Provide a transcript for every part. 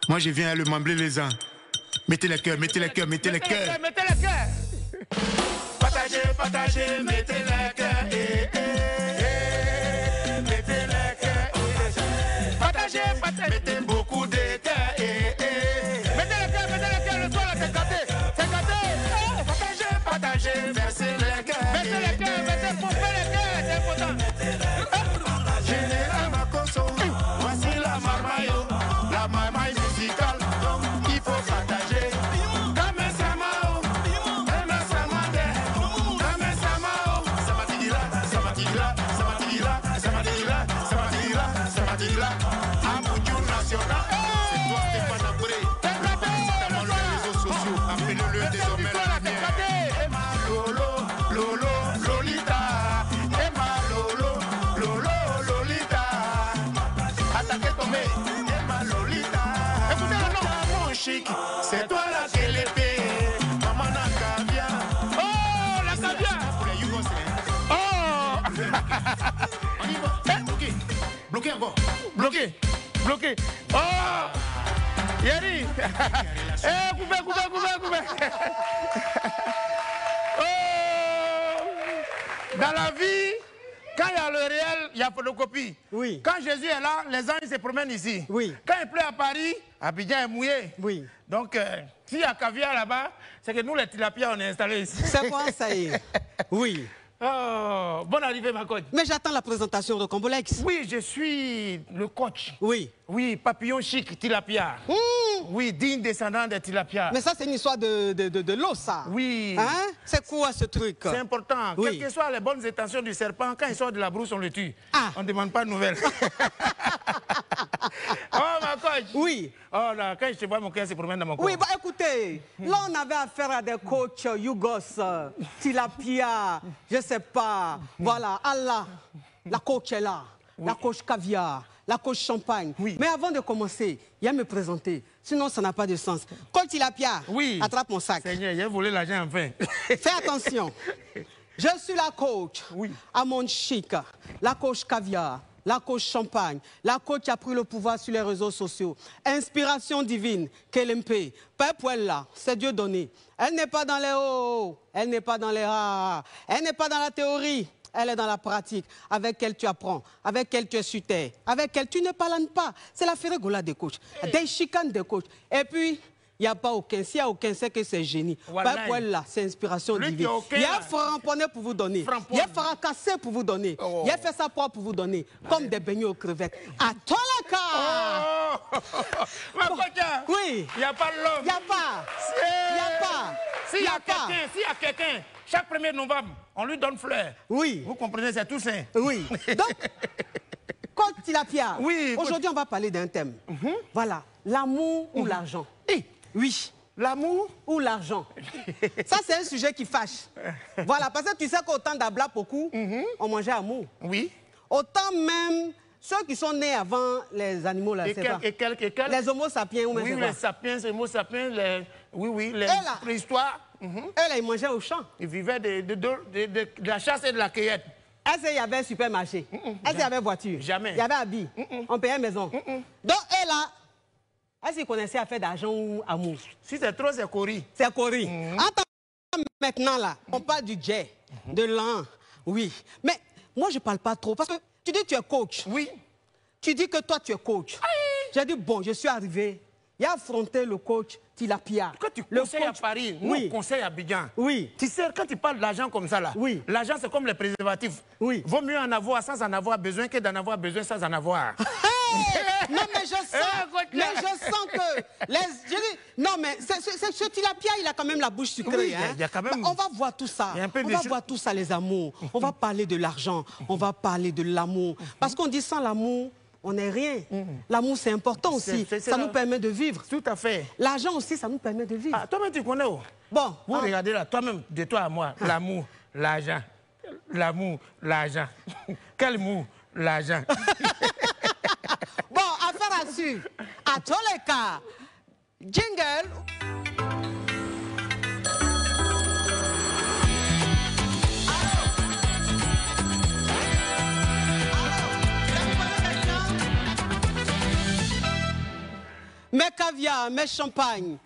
Moi, je viens à le mambler les uns. Mettez les cœurs, mettez les cœurs, mettez les cœurs. Mettez les cœurs. Partagez, partagez, mettez les cœurs. Mettez les cœurs. Partagez, partagez. Mettez beaucoup de cœurs. Mettez les cœurs, le soir là, c'est gâté. C'est gâté. Partagez, partagez, versez les cœurs. Mettez les cœurs, mettez pour faire les cœurs, c'est important. Général Makoso, voici la marmaille. La marmaille musicale, donc il faut partager. Comme ça m'a c'est toi la télépé. Maman n'a qu'à bien. Oh, la caviar. Pour les Yougos, Oh. on y va. Bloqué. Bloqué encore. Bloqué. Bloqué. Oh. Yari. Coupé. Oh. Dans la vie, quand il y a le réel, il y a photocopie. Oui. Quand Jésus est là, les anges se promènent ici. Oui. Quand il pleut à Paris, Abidjan est mouillé. Oui. Donc, s'il y a caviar là-bas, c'est que nous, les tilapias, on est installés ici. C'est quoi ça y est? Oui. Oh, bonne arrivée, ma coach. Mais j'attends la présentation de Combolex. Oui, je suis le coach. Oui. Oui, papillon chic, tilapia. Oui, digne descendant des tilapia. Mais ça, c'est une histoire de l'eau, ça. Oui. Hein? C'est quoi ce truc? C'est important. Oui. Quelles que soient les bonnes intentions du serpent, quand il sort de la brousse, on le tue. Ah. On ne demande pas de nouvelles. Oh, ma coach. Oui. Oh là, quand je te vois, mon cœur se promène dans mon corps. Oui, bah écoutez, là on avait affaire à des coachs Yougos, tilapia, je sais pas, voilà, Allah, la coach est là, oui. La coach caviar, la coach champagne. Oui. Mais avant de commencer, il y a me présenter, sinon ça n'a pas de sens. Coach tilapia, oui. Attrape mon sac. Seigneur, j'ai volé l'argent enfin. Fais attention, je suis la coach, oui. Amon Chic, la coach caviar. La coach champagne, la coach qui a pris le pouvoir sur les réseaux sociaux. Inspiration divine, KLMP. Peuple, c'est Dieu donné. Elle n'est pas dans les hauts, elle n'est pas dans les rares, elle n'est pas dans la théorie, elle est dans la pratique. Avec elle tu apprends, avec elle tu es sur terre, avec elle tu ne parles pas. C'est la férégola des coachs, des chicanes des coachs. Et puis, il n'y a pas aucun. S'il y a aucun, c'est que c'est génie. Peuple là, c'est inspiration divine. Il y a Franponné pour vous donner. Il y a Fracassé pour vous donner. Il y a fait ça pour vous donner. Comme des beignets aux crevettes. À tous les cas. Oh. Ma coach. Oui. Il n'y a pas l'homme. Il n'y a pas. Il n'y a pas. S'il y a quelqu'un, chaque 1er novembre, on lui donne fleurs. Oui. Vous comprenez, c'est tout sain. Oui. Donc, Coach Tilapia, oui, aujourd'hui, on va parler d'un thème. Voilà. L'amour ou l'argent. Oui. L'amour ou l'argent. Ça, c'est un sujet qui fâche. Voilà, parce que tu sais qu'autant d'Abla beaucoup, on mangeait amour. Oui. Autant même ceux qui sont nés avant les animaux, là, c'est pas. Les homo sapiens, ou même oui, les sapiens, les homo sapiens, les préhistoires. Eux, là, ils mangeaient au champ. Ils vivaient de la chasse et de la cueillette. Est-ce qu'il y avait un supermarché? Est-ce qu'il y avait voiture? Jamais. Il y avait habit? On payait maison? Donc, eux, là, est-ce qu'ils connaissaient à faire d'argent ou amour? Si c'est trop, c'est Cori. C'est Cori. Maintenant, là, on parle du jet, de l'an, oui. Mais moi, je ne parle pas trop, parce que tu dis que tu es coach. Oui. Tu dis que toi, tu es coach. J'ai dit, bon, je suis arrivé. Il a affronté le coach Tilapia. Quand tu conseilles à Paris, nous, on conseille à Abidjan. Oui. Tu sais, quand tu parles d'argent comme ça, là, l'argent, c'est comme les préservatifs. Oui. Vaut mieux en avoir sans en avoir besoin que d'en avoir besoin sans en avoir. Non, mais je sens que... Je dis, non, mais ce Tilapia, il a quand même la bouche sucrée. Oui, il y a quand même... On va voir tout ça. On va voir tout ça, les amours. On va parler de l'argent. On va parler de l'amour. Parce qu'on dit sans l'amour, on n'est rien. L'amour, c'est important aussi. Ça nous permet de vivre. Tout à fait. L'argent aussi, ça nous permet de vivre. Ah, toi-même, tu connais où? Bon. Vous regardez là, toi-même, de toi à moi, l'amour, l'argent. L'amour, l'argent. Quel mot? L'argent. Bon, affaire à suivre. À tous les cas, jingle. mes caviars, mes champagnes.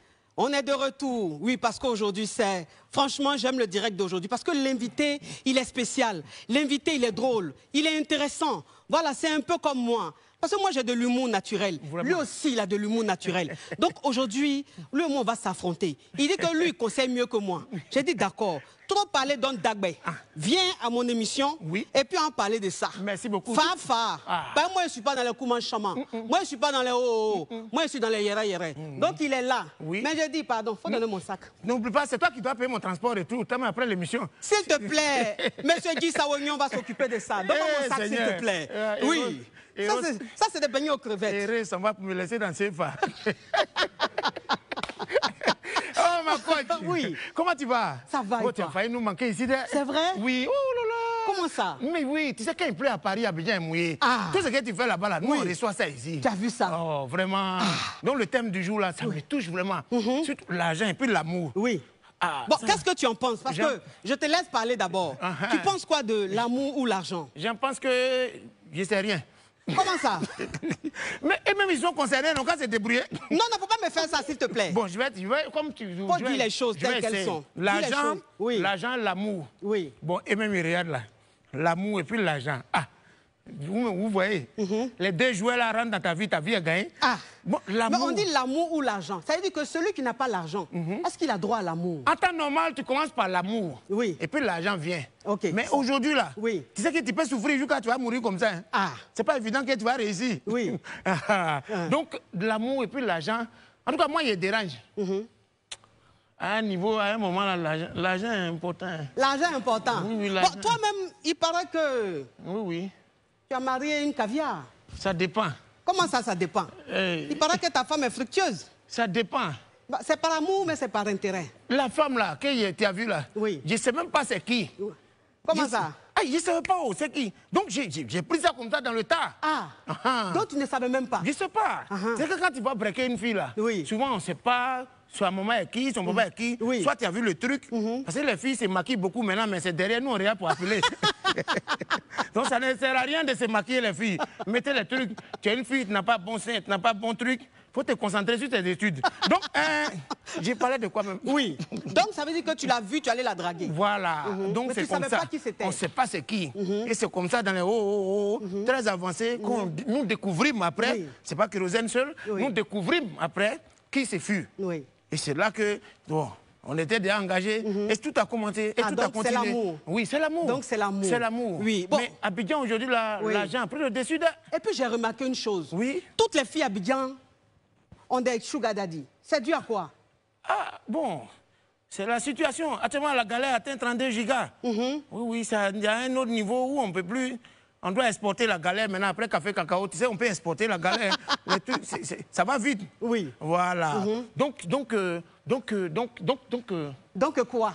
On est de retour, oui, parce qu'aujourd'hui, c'est... Franchement, j'aime le direct d'aujourd'hui, parce que l'invité, il est spécial. L'invité, il est drôle, il est intéressant. Voilà, c'est un peu comme moi. Parce que moi, j'ai de l'humour naturel. Vraiment? Lui aussi, il a de l'humour naturel. Donc aujourd'hui, lui et moi, on va s'affronter. Il dit que lui, il conseille mieux que moi. J'ai dit, d'accord. Trop parler d'un Dagbé. Viens à mon émission, oui, et puis en parler de ça. Merci beaucoup. Far. Ben, moi, je ne suis pas dans les coups chamans. Moi, je ne suis pas dans les oh. Moi, je suis dans les yéré. Donc, il est là. Oui. Mais j'ai dit, pardon, il faut donner mon sac. N'oublie pas, c'est toi qui dois payer mon transport et tout, même après l'émission. S'il te plaît, monsieur Guy Sawognon va s'occuper de ça. Donne-moi mon sac, s'il te plaît. Oui. Ça, c'est des beignets aux crevettes. Erré, ça va me laisser dans ses pas. Oh, ma coach. Oui. Comment tu vas? Ça va, Oh, et tu as toi? failli nous manquer ici. C'est vrai? Oui. Oh là là. Comment ça? Mais oui, tu sais, quand il pleut à Paris, Abidjan est mouillé. Ah. Tout ce que tu fais là-bas, là, nous, Oui. on reçoit ça ici. Tu as vu ça? Oh, vraiment. Donc, le thème du jour, là, ça me touche vraiment. Surtout l'argent et puis l'amour. Oui. Ah, Bon, ça- qu'est-ce que tu en penses? Parce que je te laisse parler d'abord. Tu penses quoi de l'amour ou l'argent? J'en pense que je sais rien. Comment ça? Mais et même ils sont concernés, donc quand c'est débrouillé. Non, ne faut pas me faire ça, s'il te plaît. Bon, je vais comme tu Faut dire les choses telles qu'elles sont. Dis les L'argent, choses. Oui. l'argent, l'amour. Oui. Bon, et même il regarde là. L'amour et puis l'argent. Ah, vous voyez, les deux jouets là rentrent dans ta vie est gagnée. Ah. Bon, Mais l'amour. on dit l'amour ou l'argent. Ça veut dire que celui qui n'a pas l'argent, est-ce qu'il a droit à l'amour? En temps normal, tu commences par l'amour. Oui. Et puis l'argent vient. Ok. Mais aujourd'hui là, Oui. tu sais que tu peux souffrir jusqu'à tu vas mourir comme ça. Hein? Ah. C'est pas évident que tu vas réussir. Oui. Donc, l'amour et puis l'argent, en tout cas, moi, il dérange. À un niveau, à un moment, là, l'argent est important. L'argent est important. Oui, Bon, l'argent. toi-même, il paraît que Oui. tu as marié une caviar. Ça dépend. Comment ça, ça dépend? Il paraît que ta femme est fructueuse. Ça dépend. Bah, c'est par amour, mais c'est par intérêt. La femme là, que tu as vue là, Oui. je ne sais même pas c'est qui. Comment Je- ça? Ah, je ne savais pas c'est qui. Donc j'ai pris ça comme ça dans le tas. Ah. Donc tu ne savais même pas? Je ne sais pas. C'est que quand tu vas breaker une fille là, Oui. souvent on ne sait pas soit maman est qui, son papa est qui, Oui. soit tu as vu le truc. Parce que les filles se maquillent beaucoup maintenant, mais c'est derrière nous, on regarde pour appeler. Donc ça ne sert à rien de se maquiller les filles. Mettez les trucs. Tu es une fille, tu n'as pas bon sein, tu n'as pas bon truc. Il faut te concentrer sur tes études. Donc, j'ai parlé de quoi même? Oui. Donc ça veut dire que tu l'as vue, tu allais la draguer. Voilà. Donc Mais c'est tu comme savais ça. pas qui c'était. On ne sait pas c'est qui. Et c'est comme ça dans les très avancés qu'on nous découvrons après. Oui. C'est pas Kérosène seul. Oui. Nous découvrons après qui ce fut. Oui. Et c'est là que bon, on était déjà engagés. Et tout a commencé. Et Ah, tout a donc continué. c'est l'amour. Oui, c'est l'amour. Donc c'est l'amour. C'est l'amour. Oui. Bon. Mais Abidjan aujourd'hui, Oui. l'argent a pris le dessus de. Et puis j'ai remarqué une chose. Oui. Toutes les filles à Abidjan ont des sugar daddy. C'est dû à quoi? Ah, bon, c'est la situation. Actuellement, la galère atteint 32 gigas. Oui, oui, il y a un autre niveau où on ne peut plus... On doit exporter la galère maintenant. Après café, cacao, tu sais, on peut exporter la galère. Les trucs, ça va vite. Oui. Voilà. Donc, quoi?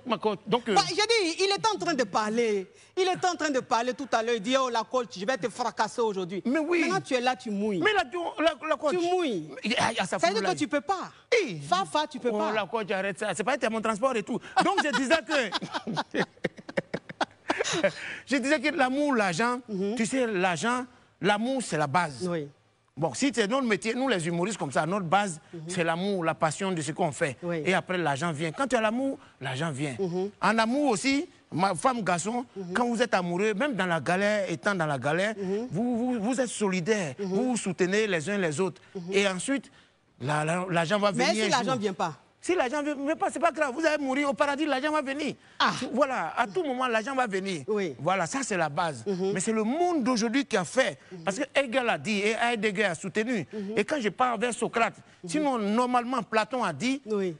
ma coach, Bah, j'ai dit, il est en train de parler. Il est en train de parler tout à l'heure. Il dit, oh la coach, je vais te fracasser aujourd'hui. Mais oui. Maintenant tu es là, tu mouilles. mais la coach... Tu mouilles. Ça Ça veut dire que tu peux pas. Hey. Fafa, tu peux Oh, pas. la coach, arrête ça. C'est pas être mon transport et tout. Donc, je disais que... Je disais que l'amour, l'argent, tu sais, l'argent, l'amour, c'est la base. Oui. Bon, si c'est notre métier, nous les humoristes comme ça, notre base, c'est l'amour, la passion de ce qu'on fait. Oui. Et après, l'argent vient. Quand tu as l'amour, l'argent vient. En amour aussi, ma femme, garçon, quand vous êtes amoureux, même dans la galère, étant dans la galère, vous êtes solidaires, vous vous soutenez les uns les autres. Et ensuite, l'argent va venir. Mais si l'argent ne vient pas? Si l'argent ne vient pas, c'est pas grave. Vous allez mourir au paradis, l'argent va venir. Ah. Voilà, à tout moment, l'argent va venir. Oui. Voilà, ça c'est la base. Mais c'est le monde d'aujourd'hui qui a fait. Parce que Hegel a dit et Heidegger a soutenu. Et quand je pars vers Socrate, sinon, normalement, Platon a dit, Oui.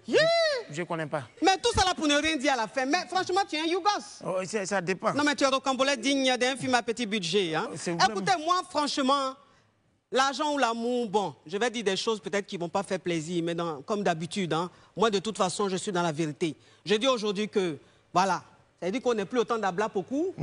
je ne connais pas. Mais tout ça là pour ne rien dire à la fin. Mais franchement, tu es un Yougos. Oh, ça dépend. Non, mais tu es rocambolais digne d'un film à petit budget. Hein? C'est vraiment- Écoutez, moi, franchement, l'argent ou l'amour, bon, je vais dire des choses peut-être qui ne vont pas faire plaisir, mais comme d'habitude, hein, moi, de toute façon, je suis dans la vérité. Je dis aujourd'hui que, voilà, ça veut dire qu'on n'est plus au temps d'Abla beaucoup,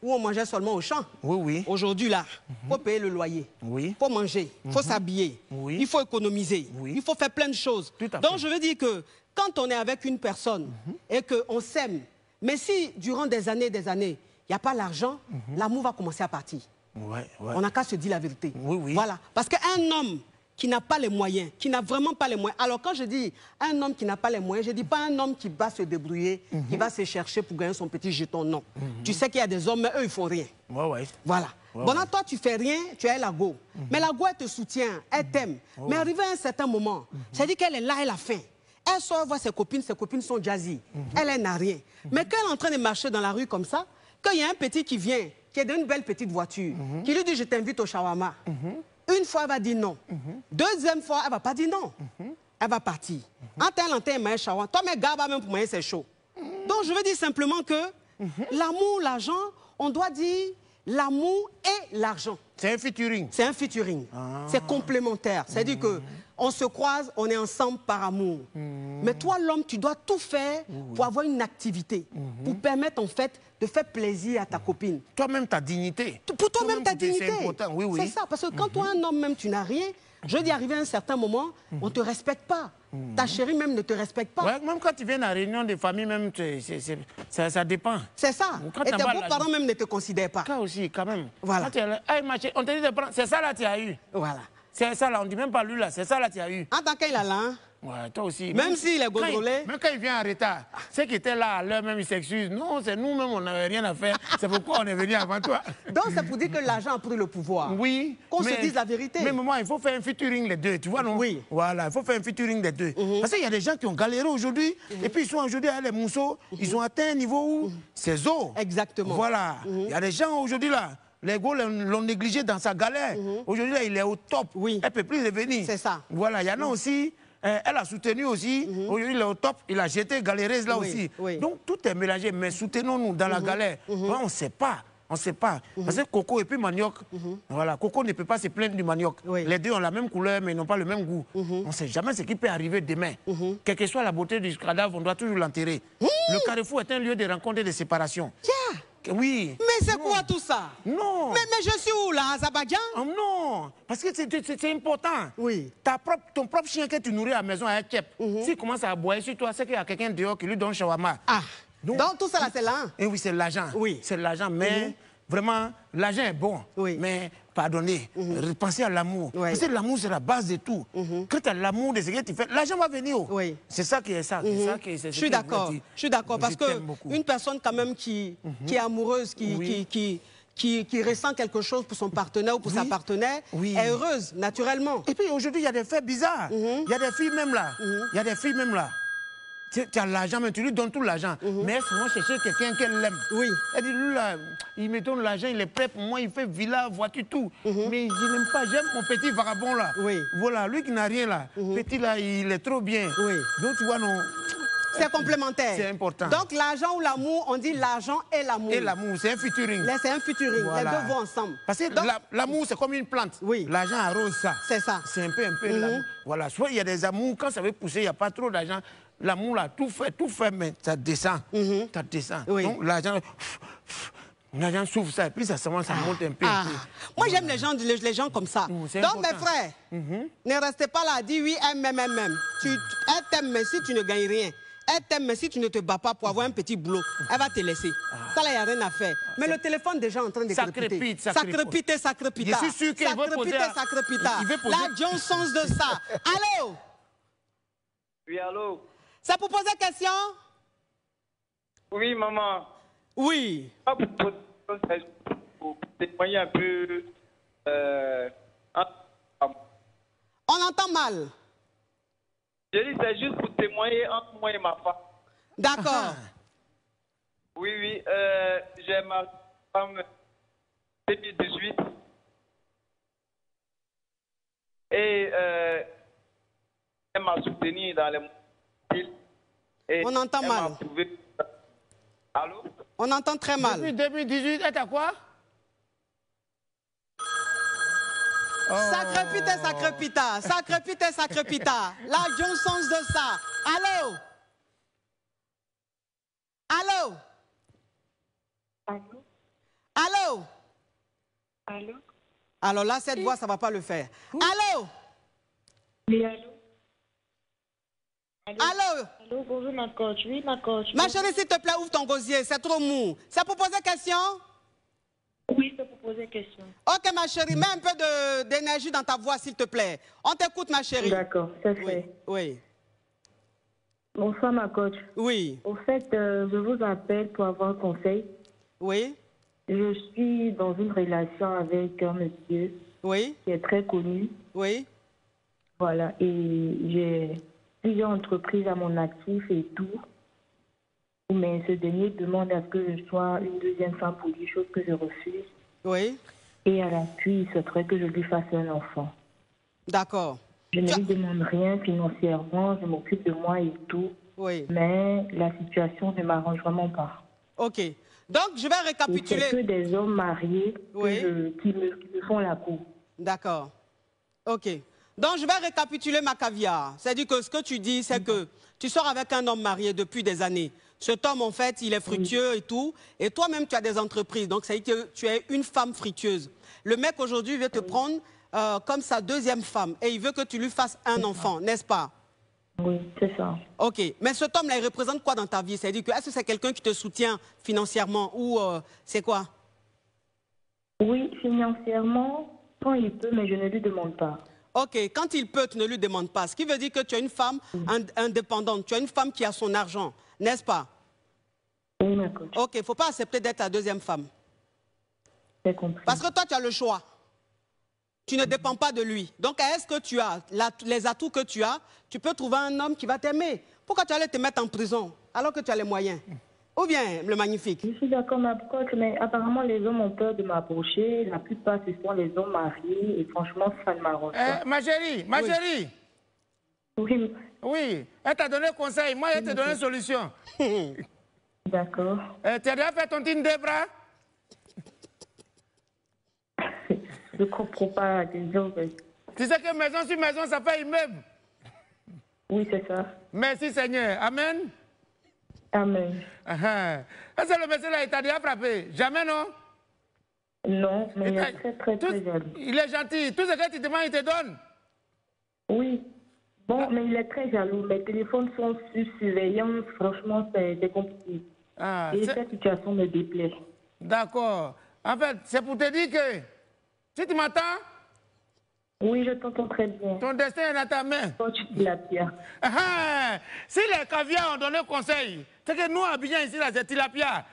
où on mangeait seulement au champ. Oui, oui. Aujourd'hui, là, il faut payer le loyer. Oui. Il faut manger, il faut s'habiller, Oui. il faut économiser, Oui. il faut faire plein de choses. Tout à Donc, fait. je veux dire que quand on est avec une personne et qu'on s'aime, mais si durant des années, il n'y a pas l'argent, l'amour va commencer à partir. Ouais, ouais. On n'a qu'à se dire la vérité. Oui, oui. Voilà. Parce qu'un homme qui n'a pas les moyens, qui n'a vraiment pas les moyens. Alors quand je dis un homme qui n'a pas les moyens, je ne dis pas un homme qui va se débrouiller, qui va se chercher pour gagner son petit jeton, non. Tu sais qu'il y a des hommes, mais eux, ils font rien. Ouais. Voilà. Bon, toi, tu fais rien, tu es la go. Mais la go, elle te soutient, elle t'aime. Mais arrivé à un certain moment, c'est-à-dire qu'elle est là, elle a faim. Elle sort voir ses copines sont jazzy. Elle n'a rien. Mais quand elle est en train de marcher dans la rue comme ça, quand il y a un petit qui vient, qui est d'une belle petite voiture, qui lui dit « je t'invite au shawarma », une fois, elle va dire non. Deuxième fois, elle ne va pas dire non. Elle va partir. En elle m'a shawarma. Toi, mais gars, même pour moi, c'est chaud. Donc, je veux dire simplement que l'amour, l'argent, on doit dire l'amour et l'argent. C'est un featuring. C'est un featuring. C'est complémentaire. C'est-à-dire que on se croise, on est ensemble par amour. Mais toi, l'homme, tu dois tout faire pour avoir une activité, pour permettre, en fait, de faire plaisir à ta copine. Toi-même, ta dignité. Pour toi-même, ta dignité. C'est important, oui. C'est ça, parce que quand toi, un homme, même, tu n'as rien, je dis, arrivé à un certain moment, on ne te respecte pas. Ta chérie même ne te respecte pas. Ouais, même quand tu viens à la réunion de famille, même, ça dépend. C'est ça. Quand et tes beaux-parents même ne te considèrent pas. Quand aussi, quand même. Voilà. On te dit de prendre, c'est ça là tu as eu. Voilà. C'est ça là, on ne dit même pas lui là, c'est ça là tu as eu. En tant qu'il a là, ouais, toi aussi. Même s'il est contrôlé. Même quand il vient en retard, ceux qui étaient là à l'heure même, ils s'excusent. Non, c'est nous-mêmes, on n'avait rien à faire. C'est pourquoi on est venu avant toi. Donc c'est pour dire que l'argent a pris le pouvoir. Oui. Qu'on se dise la vérité. Mais maman, il faut faire un featuring les deux, tu vois, non? Oui. Voilà, il faut faire un featuring des deux. Parce qu'il y a des gens qui ont galéré aujourd'hui, et puis ils sont aujourd'hui à les mousseaux, ils ont atteint un niveau où c'est zo. Exactement. Voilà. Il y a des gens aujourd'hui là. Les gars l'ont négligé dans sa galère. Aujourd'hui, il est au top. Oui. Elle ne peut plus revenir. C'est ça. Voilà, il y en a aussi, elle a soutenu aussi. Aujourd'hui, il est au top. Il a jeté galéreuse là aussi. Oui. Donc, tout est mélangé. Mais soutenons-nous dans la galère. On ne sait pas. On ne sait pas. Parce que Coco et puis Manioc, voilà, Coco ne peut pas se plaindre du Manioc. Oui. Les deux ont la même couleur, mais ils n'ont pas le même goût. On ne sait jamais ce qui peut arriver demain. Quelle que soit la beauté du cadavre, on doit toujours l'enterrer. Le carrefour est un lieu de rencontre et de séparation. Tiens. Oui. Mais c'est quoi tout ça? Non. Mais je suis où là, Azerbaïdjan? Oh, non. Parce que c'est important. Oui. Ton propre chien que tu nourris à la maison à un tchèp, s'il commence à aboyer sur toi, c'est qu'il y a quelqu'un dehors qui lui donne shawarma. Ah. Donc tout ça là, c'est là? Et oui, c'est l'argent. Oui. C'est l'argent, mais vraiment, l'argent est bon. Oui. Mais pardonnez, pensez à l'amour. Oui. Parce que l'amour, c'est la base de tout. Quand tu as l'amour de ce que tu fais, l'argent va venir. Oui. C'est ça qui est ça. Je suis d'accord. Je suis d'accord. Parce qu'une personne quand même qui est amoureuse, qui ressent quelque chose pour son partenaire ou pour sa partenaire, est heureuse, naturellement. Et puis aujourd'hui, il y a des faits bizarres. Il y a des filles même là. Il y a des filles même là. Tu as l'argent, mais tu lui donnes tout l'argent. Mais elle va chercher quelqu'un qu'elle aime. Oui. Elle dit, lui là, il me donne l'argent, il est prêt pour moi, il fait villa, voiture, tout. Mais je n'aime pas, j'aime mon petit vagabond là. Oui. Voilà, lui qui n'a rien là. Petit là, il est trop bien. Oui. Donc tu vois, non. C'est complémentaire. C'est important. Donc l'argent ou l'amour, on dit l'argent et l'amour. Et l'amour, c'est un featuring. C'est un featuring. Voilà. Les deux vont ensemble. Parce que l'amour, c'est comme une plante. Oui. L'argent arrose ça. C'est ça. C'est un peu l'amour. Voilà, soit il y a des amours, quand ça veut pousser, il n'y a pas trop d'argent. L'amour, là, tout fait, mais ça descend. Ça descend. Oui. Donc, l'argent souffre ça, et puis ça monte un peu. Moi, j'aime les gens comme ça. Donc, important. mes frères, ne restez pas là à dire oui, elle m'aime. Elle t'aime, mais si tu ne gagnes rien. Elle t'aime, mais si tu ne te bats pas pour avoir un petit boulot, elle va te laisser. Ça, là, il n'y a rien à faire. Mais le téléphone est déjà en train de crépiter. Ça crépite. Ça crépite. Je suis sûr qu'il va poser... Ça crépite. La Johnson de ça. Allô? Oui, allô? C'est pour poser question? Oui, maman. Oui. Pour témoigner un peu... On entend mal. Je dis, c'est juste pour témoigner entre moi et ma femme. D'accord. Oui, j'ai ma femme 2018. Et elle m'a soutenu dans les mots. On entend mal. Allô? On entend très mal. Depuis 2018, elle t'a quoi? Ça crépite. La Johnson de ça. Allô? Allô? Allô? Allô? Allô? Alors là, cette voix, ça ne va pas le faire. Allô? Oui, allô? Allô? Allô, bonjour ma coach. Oui, ma coach. Ma chérie, s'il te plaît, ouvre ton gosier. C'est trop mou. C'est pour poser question? Oui, je peux vous poser une question. Ok, ma chérie, mets un peu d'énergie dans ta voix, s'il te plaît. On t'écoute, ma chérie. D'accord, c'est Oui, fait. oui, Bonsoir, ma coach. oui, Au fait, je vous appelle pour avoir un conseil. oui, Je suis dans une relation avec un monsieur oui, qui est très connu. oui. Voilà, et j'ai plusieurs entreprises à mon actif et tout. Mais ce dernier demande à ce que je sois une deuxième femme pour lui, chose que je refuse. Oui, Et à l'appui, il souhaiterait que je lui fasse un enfant. d'accord. Je ne lui demande rien financièrement, je m'occupe de moi et tout. Oui, Mais la situation ne m'arrange vraiment pas. ok. Donc, je vais Et c'est que récapituler. des hommes mariés Oui. qui me font la cour. D'accord. Ok. Donc, je vais récapituler ma caviar. C'est-à-dire que ce que tu dis, c'est que tu sors avec un homme marié depuis des années. Cet homme, en fait, il est fructueux et tout. Et toi-même, tu as des entreprises. Donc, ça veut dire que tu es une femme fructueuse. Le mec, aujourd'hui, veut te prendre comme sa deuxième femme. Et il veut que tu lui fasses un enfant, n'est-ce pas? Oui, c'est ça. Ok. Mais cet homme-là, il représente quoi dans ta vie? C'est-à-dire que est-ce que c'est quelqu'un qui te soutient financièrement ou c'est quoi? Oui, financièrement, quand il peut, mais je ne lui demande pas. Ok, quand il peut, tu ne lui demandes pas. Ce qui veut dire que tu es une femme indépendante, tu es une femme qui a son argent, n'est-ce pas? Oui, ma coach, Ok, il ne faut pas accepter d'être la deuxième femme. j'ai compris. Parce que toi, tu as le choix. Tu ne dépends pas de lui. Donc, est-ce que tu as les atouts que tu as? Tu peux trouver un homme qui va t'aimer. Pourquoi tu allais te mettre en prison alors que tu as les moyens? Ou bien, le magnifique? Je suis d'accord, ma coach, mais apparemment, les hommes ont peur de m'approcher. La plupart, ce sont les hommes mariés. Et franchement, ça ne m'arrange pas. Ma chérie, Oui, oui, elle t'a donné conseil, moi je te donné solution. d'accord. Tu as déjà fait ton Tinder, bras? Je ne comprends pas la question. Tu sais que maison sur maison, ça fait immeuble. Oui, c'est ça. Merci Seigneur, amen. Amen. Est-ce que le monsieur là, il t'a déjà frappé? Jamais, non? Non, mais il est très, très, très jaloux. Il est gentil, tout ce que tu demandes, il te donne. Oui. Bon, mais il est très jaloux. Mes téléphones sont sous surveillance. Franchement, c'est compliqué. Ah, Et cette situation me déplaît. d'accord. En fait, c'est pour te dire que, si tu m'entends, Oui, je t'entends très bien. ton destin est dans ta main. Toi, tu dis la pierre. Si les caviars ont donné conseil, c'est que nous, Abidjan, ici, là, c'est tilapia.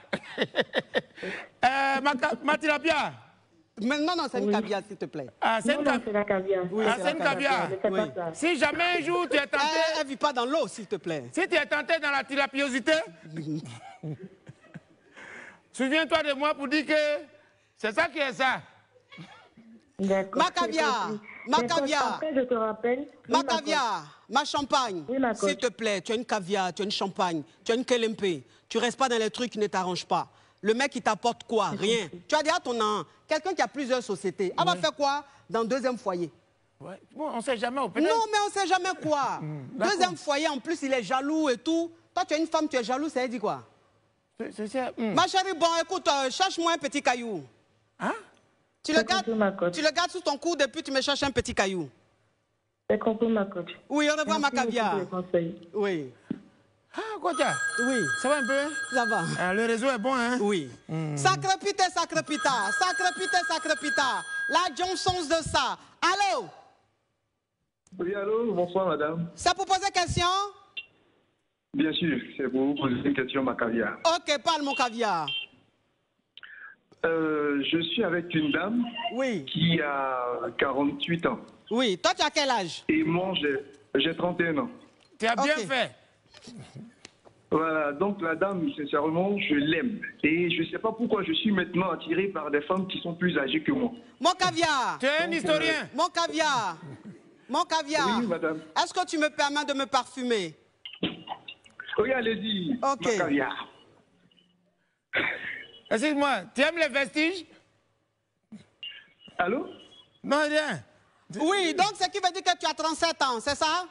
Ma tilapia. Mais non, c'est une caviar, s'il te plaît. Ah, c'est Non, une non, c'est la caviar. Oui, c'est une caviar. Ne fais Oui. pas ça. Si jamais un jour tu es tenté, Elle ne vit pas dans l'eau, s'il te plaît. si tu es tenté dans la tilapiosité, souviens-toi de moi pour dire que c'est ça qui est ça. D'accord. Ma caviar, ma Mais coach, caviar. Après, je te rappelle. Ma Oui, coach. caviar, ma champagne, Oui, ma coach. s'il te plaît, tu as une caviar, tu as une champagne, tu as une kelempe. Tu restes pas dans les trucs qui ne t'arrangent pas. Le mec, il t'apporte quoi? Rien. Tu as déjà ton an. Quelqu'un qui a plusieurs sociétés. Elle va faire quoi dans le deuxième foyer? Ouais. Bon, on ne sait jamais. Non, mais on ne sait jamais quoi. Deuxième foyer, en plus, il est jaloux et tout. Toi, tu es une femme, tu es jaloux, ça veut dire quoi? Ma chérie, bon, écoute, cherche-moi un petit caillou. Hein? Tu le J'ai compris, ma coach. tu le gardes sous ton coude et puis tu me cherches un petit caillou. J'ai compris, ma coach. Oui, on revoit ma Merci beaucoup caviar. pour les conseils. Oui, Ah, quoi ça? oui, Ça va un peu? ça va. Ah, le réseau est bon, hein? Oui. Sacre pita, sacre pita, sacre pita, sacre pita. La Johnson de ça. Allô? Oui, allô, bonsoir madame. C'est pour poser question? Bien sûr, c'est pour vous poser une question, ma caviar. Ok, parle mon caviar. Je suis avec une dame Oui, qui a 48 ans. oui. Toi, tu as quel âge? Et moi, j'ai 31 ans. Tu as bien Ok. fait. Voilà, donc la dame, sincèrement, je l'aime. Et je ne sais pas pourquoi je suis maintenant attiré par des femmes qui sont plus âgées que moi. Mon caviar. Tu es un historien. Mon caviar. Mon caviar. Oui, madame. Est-ce que tu me permets de me parfumer? Oui, allez-y, Ok. ma caviar. Excuse-moi, tu aimes les vestiges? Allô? Non, rien. Oui, donc ce qui veut dire que tu as 37 ans, c'est ça?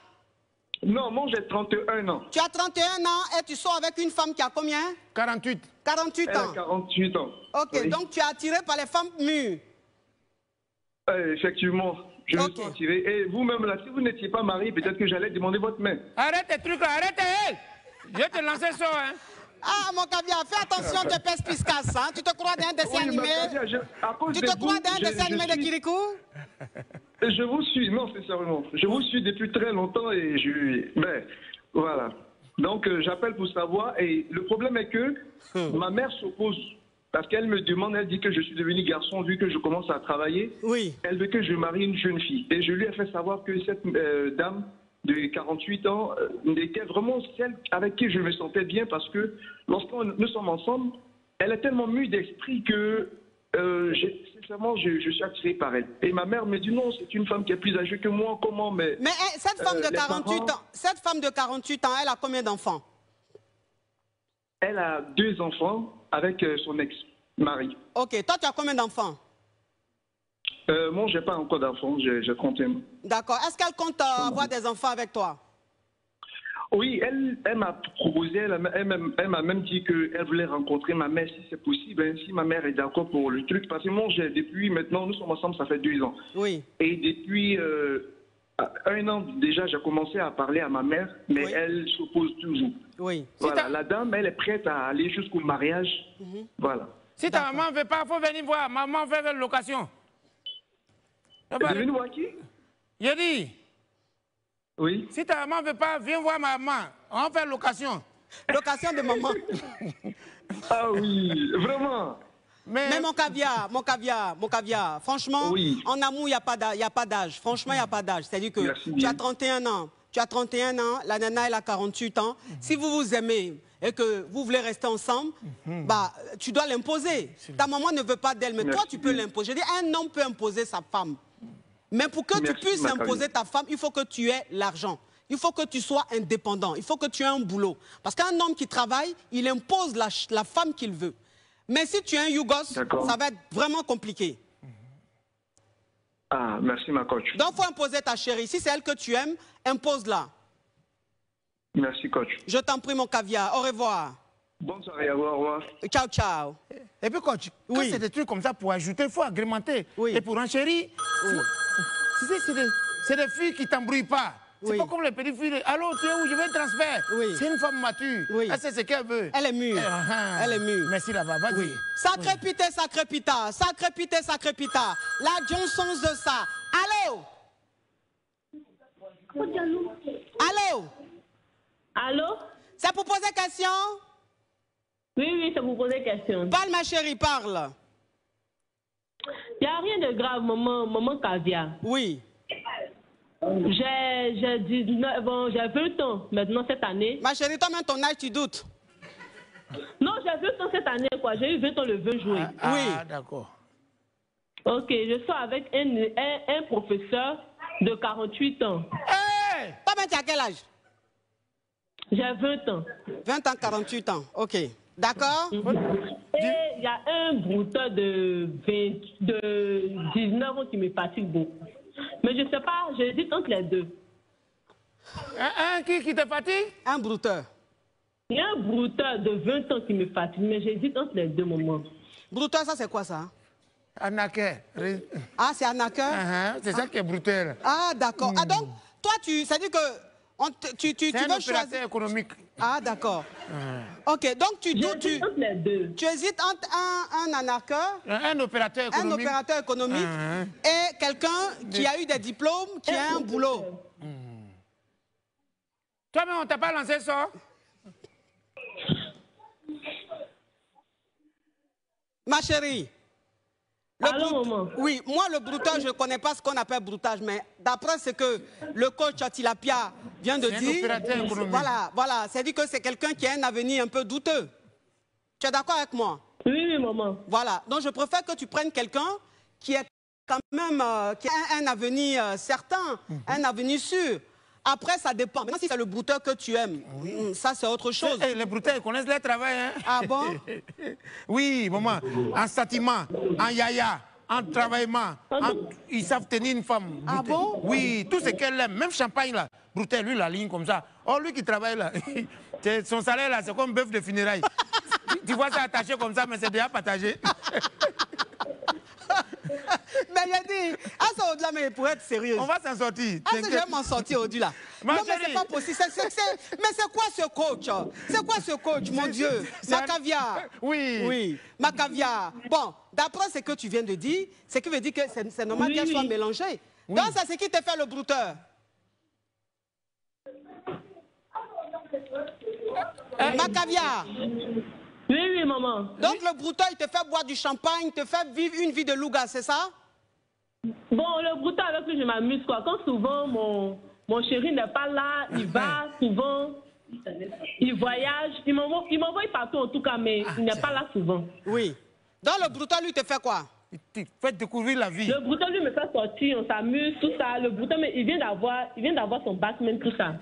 Non, moi j'ai 31 ans. Tu as 31 ans et tu sors avec une femme qui a combien? 48. 48 Elle a ans. 48 ans. Ok, Oui. donc tu es attiré par les femmes mûres. Effectivement, je Ok. me suis attiré. Et vous-même, là, si vous n'étiez pas marié, peut-être que j'allais demander votre main. Arrête tes trucs là, arrête, hey! Je vais te lancer ça, hein? Ah, mon caviar, fais attention, tu pèses piscasse, hein? Tu te crois dans un dessin animé? Tu te crois dans un dessin animé de Kirikou? Je vous suis, non, sincèrement. Je vous suis depuis très longtemps et mais, voilà. Donc, j'appelle pour savoir. Et le problème est que ma mère s'oppose. Parce qu'elle me demande, elle dit que je suis devenu garçon vu que je commence à travailler. Oui. Elle veut que je marie une jeune fille. Et je lui ai fait savoir que cette dame de 48 ans était vraiment celle avec qui je me sentais bien parce que lorsque nous sommes ensemble, elle est tellement mue d'esprit que sincèrement, je suis attiré par elle. Et ma mère me dit non, c'est une femme qui est plus âgée que moi, comment, mais cette femme de 48 ans, cette femme de 48 ans, elle a combien d'enfants? Elle a 2 enfants avec son ex-mari. Ok, toi tu as combien d'enfants? Moi, j'ai pas encore d'enfants, j'ai 31 ans. D'accord. Est-ce qu'elle compte avoir des enfants avec toi? Oui, elle m'a proposé, elle m'a même dit qu'elle voulait rencontrer ma mère si c'est possible, hein, si ma mère est d'accord pour le truc. Parce que moi, depuis maintenant, nous sommes ensemble, ça fait 2 ans. Oui. Et depuis 1 an déjà, j'ai commencé à parler à ma mère, mais oui. elle s'oppose toujours. Oui. Voilà, la dame, elle est prête à aller jusqu'au mariage. Voilà. Si ta maman ne veut pas, il faut venir voir. Maman fait une location. Elle est venue voir qui? J'ai dit. Oui. Si ta maman ne veut pas, viens voir ma maman. On va faire location. Location de maman. Ah oui, vraiment. Mais mon caviar, franchement, oui. En amour, il n'y a pas d'âge. Franchement, il n'y a pas d'âge. C'est-à-dire que tu as 31 ans. Tu as 31 ans, la nana, elle a 48 ans. Si vous vous aimez et que vous voulez rester ensemble, bah, tu dois l'imposer. Ta maman ne veut pas d'elle, mais toi, tu peux l'imposer. Je dis, un homme peut imposer sa femme. Mais pour que tu puisses imposer ta femme, il faut que tu aies l'argent. Il faut que tu sois indépendant. Il faut que tu aies un boulot. Parce qu'un homme qui travaille, il impose la femme qu'il veut. Mais si tu es un Yougos, ça va être vraiment compliqué. Ah, merci ma coach. Donc, il faut imposer ta chérie. Si c'est elle que tu aimes, impose-la. Merci coach. Je t'en prie, mon caviar. Au revoir. Bonne soirée, au revoir. Ciao, ciao. Et puis, coach, quand c'est des trucs comme ça pour ajouter, il faut agrémenter. Et pour enchérir, c'est des filles qui ne t'embrouillent pas. C'est pas comme les petites filles. Allô, tu es où? Je veux un transfert. C'est une femme mature. Elle sait ce qu'elle veut. Elle est mûre. Elle est mûre. Merci là-bas. Vas-y. Sacré pité, sacré pita. Sacré pité, sacré pita. La Johnson de ça. Allô? Allô? Allô? C'est pour poser question? Oui, c'est pour poser question. Parle, ma chérie, parle. Il n'y a rien de grave, maman caviar. Oui. J'ai 20 ans maintenant cette année. Ma chérie, toi-même, ton âge, tu doutes? Non, j'ai 20 ans cette année, quoi. J'ai eu 20 ans le 20 juin. Ah, d'accord. Ok, je suis avec un professeur de 48 ans. Hey! Toi-même, tu as quel âge? J'ai 20 ans. 20 ans, 48 ans. Ok. D'accord? Et il y a un brouteur de 19 ans qui me fatigue beaucoup. Mais je ne sais pas, j'hésite entre les deux. Un qui te fatigue? Un brouteur. Il y a un brouteur de 20 ans qui me fatigue, mais j'hésite entre les deux moments. Brouteur, ça c'est quoi ça? Anaker. Ah, c'est anaker? C'est ça qui est brouteur. Ah, d'accord. Ah, donc, toi, ça dit que tu veux choisir... économique. Ah, d'accord. Ok, donc tu hésites entre un anaker, un opérateur économique, et quelqu'un qui a eu des diplômes, qui a un boulot. Toi-même, on t'a pas lancé ça? Ma chérie. Oui, moi le broutage, je ne connais pas ce qu'on appelle broutage, mais d'après ce que le coach Tilapia vient de dire, voilà, c'est dit que c'est quelqu'un qui a un avenir un peu douteux. Tu es d'accord avec moi? Oui, maman. Voilà, donc je préfère que tu prennes quelqu'un qui est quand même, qui a un avenir certain, un avenir sûr. Après, ça dépend. Maintenant, si c'est le brouteur que tu aimes, ça, c'est autre chose. Les brouteurs, ils connaissent leur travail. Hein? Ah bon? Oui, maman. En châtiment, en yaya, en travaillement, ils savent tenir une femme. Ah bon? Oui, tout ce qu'elle aime. Même champagne, là. Brouteur, lui, la ligne comme ça. Oh, lui qui travaille là, son salaire, là, c'est comme bœuf de funérailles. Tu vois ça attaché comme ça, mais c'est déjà partagé. Mais j'ai dit, ah, ça au-delà, mais pour être sérieux. On va s'en sortir. Ah, je vais m'en sortir au-delà. Non, mais c'est pas possible. Mais c'est quoi ce coach? C'est quoi ce coach, mon Dieu? Macavia. Oui. Oui, Macavia. Bon, d'après ce que tu viens de dire, ce qui veut dire que c'est normal qu'elle soit mélangée. Donc, c'est ce qui te fait le brouteur. Macavia. Oui, oui, maman. Donc, le brouteur, il te fait boire du champagne, il te fait vivre une vie de louga, c'est ça? Bon, le brouteur avec lui, je m'amuse, quoi. Quand souvent, mon chéri n'est pas là, il va souvent, il voyage. Il m'envoie partout, en tout cas, mais il n'est pas là souvent. Oui. Donc, le brouteur, lui, te fait quoi? Il te fait découvrir la vie. Le brouteur, lui, me fait sortir, on s'amuse, tout ça. Le brouteur, mais il vient d'avoir son bac, même tout ça.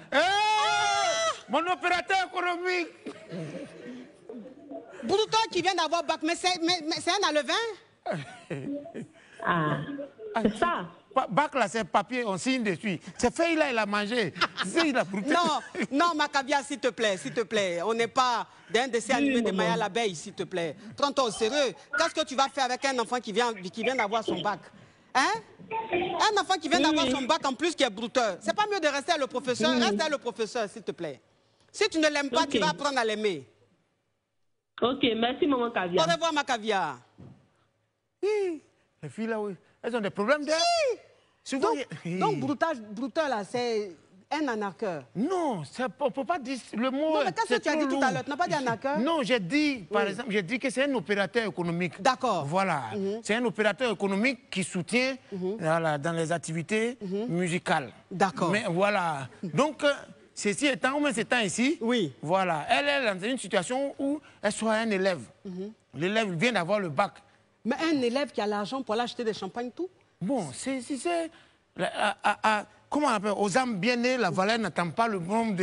Mon opérateur économique. Brouteur qui vient d'avoir bac, mais c'est un alevin? Ah, c'est ça. Bac là, c'est papier, on signe dessus. C'est feuille là, il a mangé. Il a brouté. Non, Macavia, s'il te plaît, s'il te plaît. On n'est pas d'un dessin animé de Maya l'abeille, s'il te plaît. Prends-toi au sérieux. Qu'est-ce que tu vas faire avec un enfant qui vient d'avoir son bac? Hein? Un enfant qui vient d'avoir son bac en plus qui est brouteur. C'est pas mieux de rester à le professeur? Reste à le professeur, s'il te plaît. Si tu ne l'aimes pas, tu vas apprendre à l'aimer. Ok, merci, maman Caviar. Au revoir, Macavia. Les filles là, oui, elles ont des problèmes d'air. Donc, brouteur là, c'est un anarcheur. Non, on ne peut pas dire le mot. Non, mais qu'est-ce que tu as dit tout à l'heure? Tu n'as pas dit anarcheur? Non, j'ai dit, par exemple, j'ai dit que c'est un opérateur économique. D'accord. Voilà. C'est un opérateur économique qui soutient voilà, dans les activités musicales. D'accord. Mais voilà. Donc, ceci étant, ou c'est ici, voilà, elle est dans une situation où elle soit un élève. L'élève vient d'avoir le bac. Mais un élève qui a l'argent pour aller acheter des champagnes, tout? Bon, c'est... Comment on appelle? Aux âmes bien nées, la valeur n'attend pas le nombre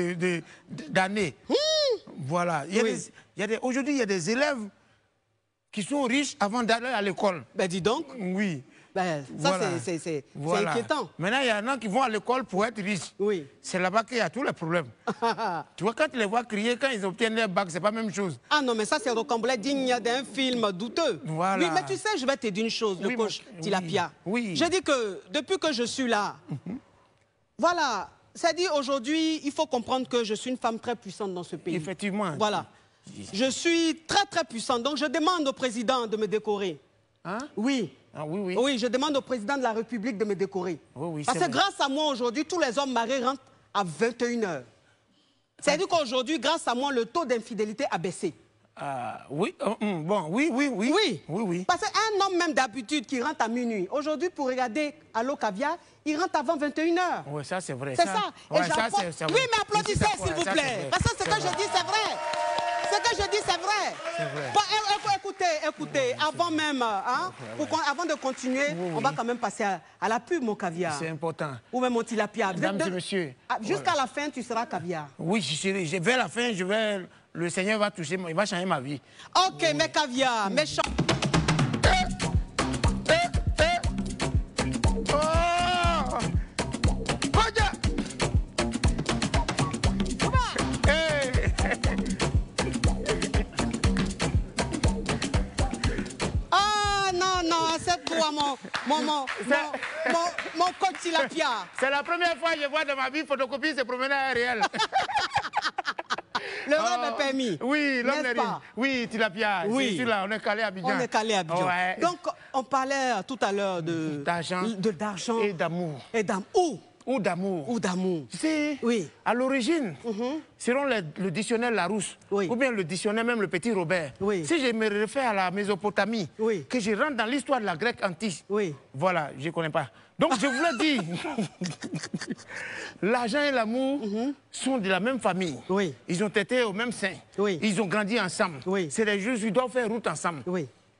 d'années. Voilà. Aujourd'hui, il y a des élèves qui sont riches avant d'aller à l'école. Ben dis donc. Oui. Ben, ça, c'est inquiétant. Maintenant, il y en a qui vont à l'école pour être riches. Oui. C'est là-bas qu'il y a tous les problèmes. Tu vois, quand tu les vois crier, quand ils obtiennent leur bac, c'est pas la même chose. Ah non, mais ça, c'est rocambolesque digne d'un film douteux. Voilà. Oui, mais tu sais, je vais te dire une chose, le coach Tilapia. Oui. Je dis que depuis que je suis là, voilà, c'est-à-dire aujourd'hui, il faut comprendre que je suis une femme très puissante dans ce pays. Effectivement. Voilà. Je suis très, très puissante. Donc, je demande au président de me décorer. Hein? Oui. Ah, oui, oui. Oui, je demande au président de la République de me décorer. Oui, oui, parce que grâce à moi, aujourd'hui, tous les hommes mariés rentrent à 21h. C'est-à-dire qu'aujourd'hui, grâce à moi, le taux d'infidélité a baissé. Oui, bon, oui. Oui. Parce qu'un homme même d'habitude qui rentre à minuit, aujourd'hui, pour regarder Allo Caviar, il rentre avant 21h. Oui, ça, c'est vrai. C'est ça. Ouais, oui, mais applaudissez, s'il vous plaît. Parce que ce que je dis, c'est vrai. Ce que je dis, c'est vrai. Bon, écoutez, avant même, hein, avant de continuer, on va quand même passer à la pub, mon Caviar. C'est important. Ou même mon Tilapia. Mesdames et messieurs. Jusqu'à la fin, tu seras Caviar. Oui, vers la fin, le Seigneur va toucher, il va changer ma vie. Ok, mais Caviar, méchant. Mon coach Tilapia. C'est la première fois que je vois de ma vie photocopie se promener à réel. Le rêve est permis. Oui, l'homme n'est pas. Oui, Tilapia. Oui. Je suis là, on est calé à Abidjan. On est calé à Abidjan. Ouais. Donc, on parlait tout à l'heure d'argent et d'amour. Et d'amour. Ou d'amour. Ou d'amour. Tu sais, à l'origine, selon le dictionnaire Larousse, ou bien le dictionnaire même le Petit Robert, si je me réfère à la Mésopotamie, que je rentre dans l'histoire de la Grecque antique, voilà, je ne connais pas. Donc je voulais dire, l'argent et l'amour sont de la même famille. Ils ont été au même sein. Ils ont grandi ensemble. C'est des jours qui doivent faire route ensemble.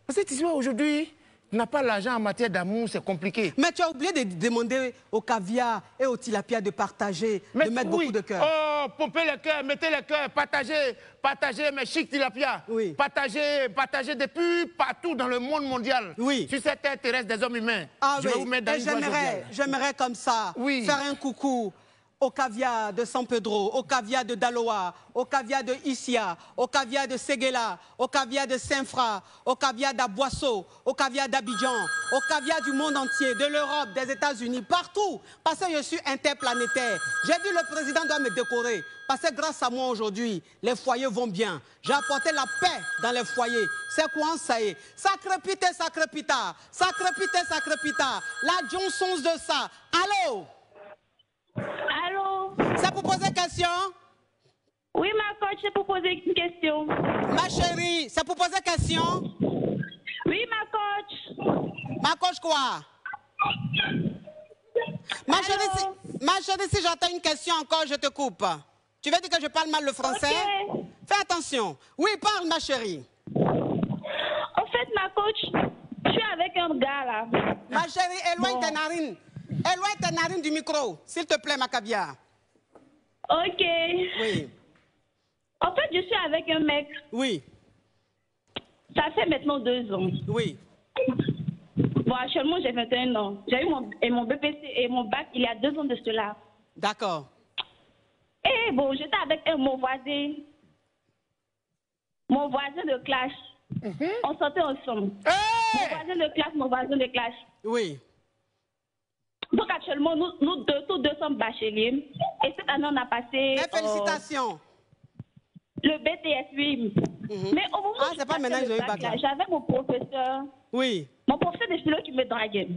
Parce que tu vois, aujourd'hui, tu n'as pas l'argent en matière d'amour, c'est compliqué. Mais tu as oublié de demander au Caviar et au Tilapia de partager, de mettre beaucoup de cœur. Oh, pomper les cœurs, mettez les cœurs, partagez mes chics Tilapia. Partagez depuis partout dans le monde mondial. Sur cette terre terrestre des hommes humains. Je vais vous mettre dans une joie. J'aimerais comme ça faire un coucou au caviar de San Pedro, au caviar de Daloa, au caviar de Issia, au caviar de Séguéla, au caviar de Saint-Fra, au caviar d'Aboisseau, au caviar d'Abidjan, au caviar du monde entier, de l'Europe, des États-Unis, partout, parce que je suis interplanétaire. J'ai dit le président doit me décorer, parce que grâce à moi aujourd'hui, les foyers vont bien. J'ai apporté la paix dans les foyers. C'est quoi ça y est? Sacrépité, sacrépita, sacrépité, sacrépita, la Johnson de ça. Allô? Allô? C'est pour poser question? Oui, ma coach, c'est pour poser une question. Ma chérie, c'est pour poser question? Oui, ma coach. Ma coach quoi? Ma chérie, si j'entends une question encore, je te coupe. Tu veux dire que je parle mal le français? Okay. Fais attention. Oui, parle, ma chérie. En fait, ma coach, je suis avec un gars là. Ma chérie, éloigne tes narines. Éloigne tes narines du micro, s'il te plaît, ma caviar. Ok. Oui. En fait, je suis avec un mec. Oui. Ça fait maintenant 2 ans. Oui. Bon, actuellement, j'ai 21 ans. J'ai eu mon BPC et mon bac il y a 2 ans de cela. D'accord. Et bon, j'étais avec mon voisin. Mon voisin de classe. On sortait ensemble. Hey! Mon voisin de classe. Oui. Donc actuellement, nous deux, tous deux sommes bacheliers. Et cette année, on a passé... Félicitations. Le BTS, oui. Mais au moment où c'est pas maintenant que j'ai eu bac là. j'avais mon professeur. Oui. Mon professeur de philo qui me draguait.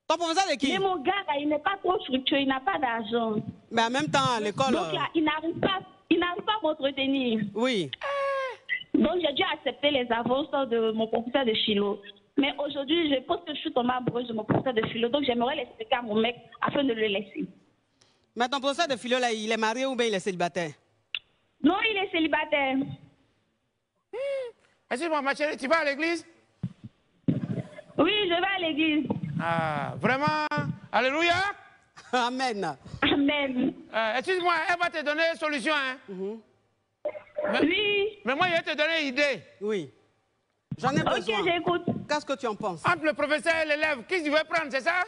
Ton professeur de qui? Mais mon gars, là, il n'est pas trop structuré, il n'a pas d'argent. Mais en même temps, à l'école... Donc là, il n'arrive pas à m'entretenir. Oui. Donc j'ai dû accepter les avances de mon professeur de philo. Mais aujourd'hui, je pense que je suis tombée amoureuse de mon professeur de philo. Donc j'aimerais l'expliquer à mon mec afin de le laisser. Mais ton professeur de philo, là, il est marié ou bien il est célibataire? Non, il est célibataire. Excuse-moi, ma chérie, tu vas à l'église? Oui, je vais à l'église. Ah, vraiment? Alléluia? Amen. Amen. Excuse-moi, elle va te donner une solution, hein? Oui. Mais moi, je vais te donner une idée. Oui. J'en ai besoin. Ok, j'écoute. Qu'est-ce que tu en penses? Entre le professeur et l'élève, qui tu veux prendre, c'est ça?